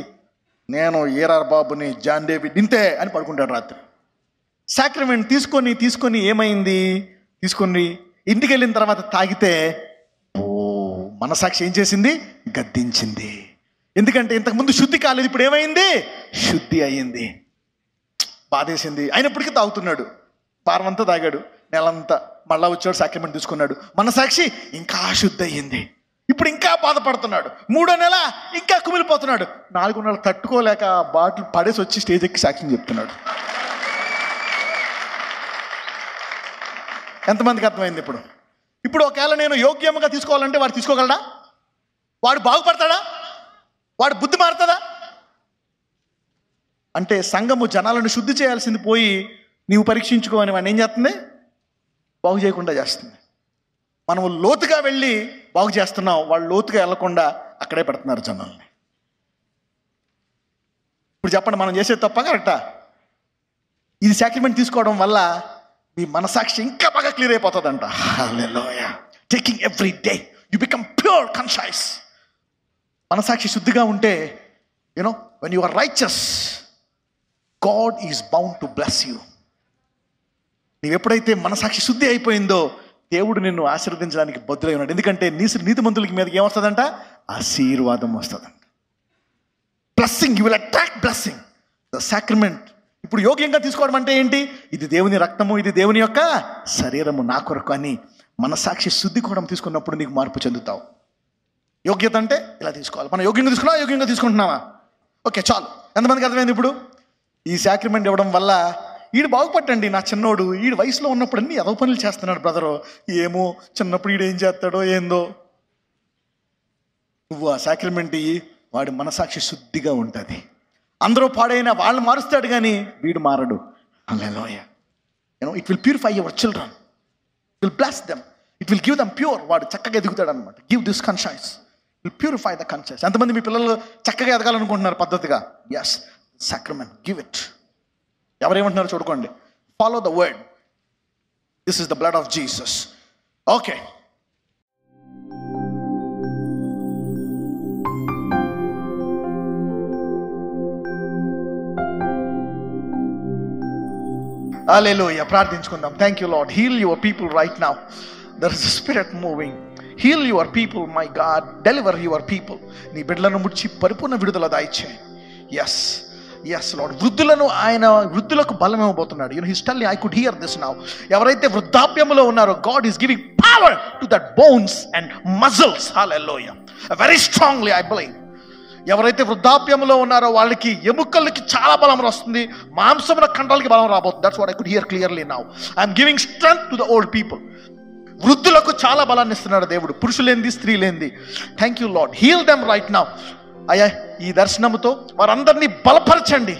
నేను ఏరార్ బాబుని జాన్ డేవిడ్ ఇంతే అని పడుకుంటాడు రాత్రి. సాక్రమెంట్ తీసుకొని ఏమైంది? తీసుకొని ఇంటికి వెళ్ళిన తర్వాత తాగితే మనసాక్షి ఏం చేసింది? గద్దించింది. ఎందుకంటే ఇంతకుముందు శుద్ధి కాలేదు, ఇప్పుడు ఏమైంది? శుద్ధి అయ్యింది. బాధేసింది, అయినప్పటికీ తాగుతున్నాడు. వారమంతా తాగాడు, నెలంతా, మళ్ళా వచ్చాడు, సాక్రమెంట్ తీసుకున్నాడు, మనసాక్షి ఇంకా శుద్ధి అయ్యింది. ఇప్పుడు ఇంకా బాధపడుతున్నాడు. 3వ నెల ఇంకా కుమిలిపోతున్నాడు. 4వ నెల తట్టుకోలేక బాటిల్ పడేసి వచ్చి స్టేజ్ ఎక్కి సాక్ష్యం చెప్తున్నాడు. ఎంతమందికి అర్థమైంది? ఇప్పుడు ఒకవేళ నేను యోగ్యంగా తీసుకోవాలంటే వాడు తీసుకోగలడా? వాడు బాగుపడతాడా? వాడు బుద్ధి మారుతుందా? అంటే సంఘము జనాలను శుద్ధి చేయాల్సింది పోయి నీవు పరీక్షించుకో అని వాడిని ఏం చేస్తుంది? బాగు చేయకుండా చేస్తుంది. మనం లోతుగా వెళ్ళి బాగు చేస్తున్నాం, వాళ్ళు లోతుగా వెళ్ళకుండా అక్కడే పెడుతున్నారు జనాల్ని. ఇప్పుడు చెప్పండి, మనం చేసేది తప్ప కరెక్టా? ఇది సాక్రిమెంట్ తీసుకోవడం వల్ల మీ మనసాక్షి ఇంకా బాగా క్లియర్ అయిపోతుందంట. Hallelujah. Taking every day you become pure conscious. మనసాక్షి శుద్ధిగా ఉంటే when you are righteous, God is bound to bless you. నీవు ఎప్పుడైతే మనసాక్షి శుద్ధి అయిపోయిందో దేవుడు నిన్ను ఆశీర్వదించడానికి బద్దులై ఉన్నాడు. ఎందుకంటే నీతిమంతులకి మీదకి ఏమొస్తుందంట? ఆశీర్వాదం వస్తుందంట. Blessing, you will attract blessing. The sacrament. ఇప్పుడు యోగ్యంగా తీసుకోవడం అంటే ఏంటి? ఇది దేవుని రక్తము, ఇది దేవుని యొక్క శరీరము నా కొరకు అని మనసాక్షి శుద్ధి కూడా తీసుకున్నప్పుడు నీకు మార్పు చెందుతావు. యోగ్యత అంటే ఇలా తీసుకోవాలి. మనం యోగ్యంగా తీసుకుంటున్నావా? ఓకే, చాలు. ఎంతమందికి అర్థమైంది? ఇప్పుడు ఈ సాక్రిమెంట్ ఇవ్వడం వల్ల ఈడు బాగుపట్టండి. నా చిన్నోడు ఈడు వయసులో ఉన్నప్పుడు అన్నీ ఎదవ పనులు చేస్తున్నాడు బ్రదరు. ఏమో చిన్నప్పుడు ఈడు ఏం చేస్తాడో ఏందో. నువ్వు ఆ సాక్రిమెంట్ ఇయ్యి, వాడి మనసాక్షి శుద్ధిగా ఉంటుంది. అందరూ పాడైనా వాళ్ళు మారుస్తాడు కానీ వీడు మారడు. Hallelujah. It will purify your children, it will bless them, it will give them pure. వాడు చక్కగా ఎదుగుతాడు అనమాట. Give this conscious, will purify the conscious. ఎంతమంది మీ పిల్లలు చక్కగా ఎదగాలనుకుంటున్నారు పద్ధతిగా? Yes, sacrament, give it. ఎవరేమంటున్నారో చూడుకోండి. Follow the word. This is the blood of Jesus. Okay. Hallelujah. ప్రార్థించుకుందాం. Thank you Lord. Heal your people right now. There is a spirit moving. Heal your people my God. Deliver your people. నీ బిడ్డలను ముడిచి పరిపూర్ణ విడుదల దయచేయి. Yes yes Lord. వృద్ధులకు బలం ఇవ్వబోతున్నాడు. He's telling, I could hear this now. ఎవరైతే వృద్ధాప్యంలో ఉన్నారో, God is giving power to that bones and muscles. Hallelujah. Very strongly I believe. ఎవరైతే వృద్ధాప్యంలో ఉన్నారో వాళ్ళకి ఎముకలకి చాలా బలం వస్తుంది, మాంసముల కండలకి బలం రాబోతుంది. That's what I could hear clearly now. I'm giving strength to the old people. వృద్ధులకు చాలా బలాన్ని ఇస్తున్నాడు దేవుడు, పురుషులేంది స్త్రీలేంది. Thank you Lord. Heal them right now. అయ్యా, ఈ దర్శనముతో వారందరినీ బలపరచండి.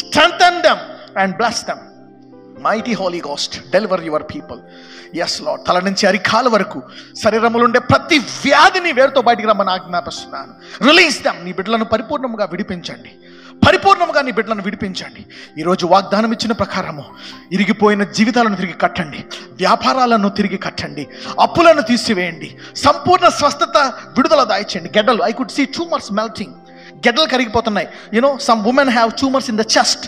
Strengthen them and bless them. Mighty holy ghost, deliver your people. Yes Lord. తల నుంచి అరికాల వరకు శరీరంలో ఉండే ప్రతి వ్యాధిని వేరుతో బయటికి రమ్మని ఆజ్ఞాపిస్తున్నాను. Release them. నీ బిడ్డలను పరిపూర్ణంగా విడిపించండి. పరిపూర్ణంగా నీ బిడ్డలను విడిపించండి. ఈరోజు వాగ్దానం ఇచ్చిన ప్రకారము ఇరిగిపోయిన జీవితాలను తిరిగి కట్టండి, వ్యాపారాలను తిరిగి కట్టండి, అప్పులను తీసివేయండి, సంపూర్ణ స్వస్థత విడుదల దాయిచేయండి. గెడ్డలు, I could see tumours melting. గెడ్డలు కరిగిపోతున్నాయి. Some women have tumours in the chest.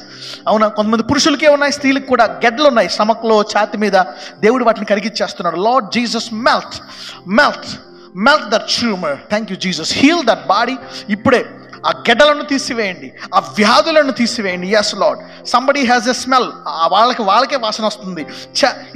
అవునా, కొంతమంది పురుషులకే ఉన్నాయి, స్త్రీలకు కూడా గెడ్డలు ఉన్నాయి స్టమక్లో, ఛాతి మీద. దేవుడు వాటిని కరిగిచ్చేస్తున్నాడు. Lord Jesus, melt that tumour. Thank you Jesus. Heal that body. ఇప్పుడే ఆ గెడ్డలను తీసివేయండి, ఆ వ్యాధులను తీసివేయండి. Yes Lord. Somebody has a smell. వాళ్ళకే వాసన వస్తుంది.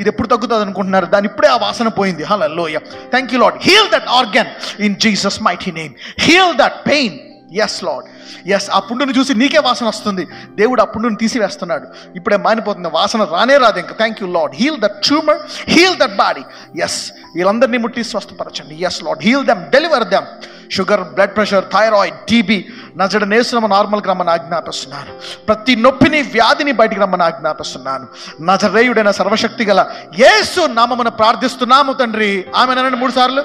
ఇది ఎప్పుడు తగ్గుతుంది అనుకుంటున్నారు, దాని ఇప్పుడే ఆ వాసన పోయింది. Hallelujah. Thank you Lord. Heal that organ in Jesus mighty name. Heal that pain. Yes Lord. Yes. ఆ పుండుని చూసి నీకే వాసన వస్తుంది, దేవుడు ఆ పుండుని తీసివేస్తున్నాడు. ఇప్పుడే మానిపోతుంది, వాసన రానే రాదు ఇంకా. Thank you Lord. Heal that tumour, heal that body. Yes. వీళ్ళందరినీ ముట్టి స్వస్థపరచండి. Yes Lord. Heal them, deliver them. Sugar, blood pressure, thyroid, TB, నజరేయుడైన నార్మల్గా రమ్మని ఆజ్ఞాపిస్తున్నాను. ప్రతి నొప్పిని, వ్యాధిని బయటికి రమ్మని ఆజ్ఞాపిస్తున్నాను. నజరేయుడైన సర్వశక్తి గల యేసు నామమున ప్రార్థిస్తున్నాము తండ్రి. ఆమేన్ అనండి 3 సార్లు.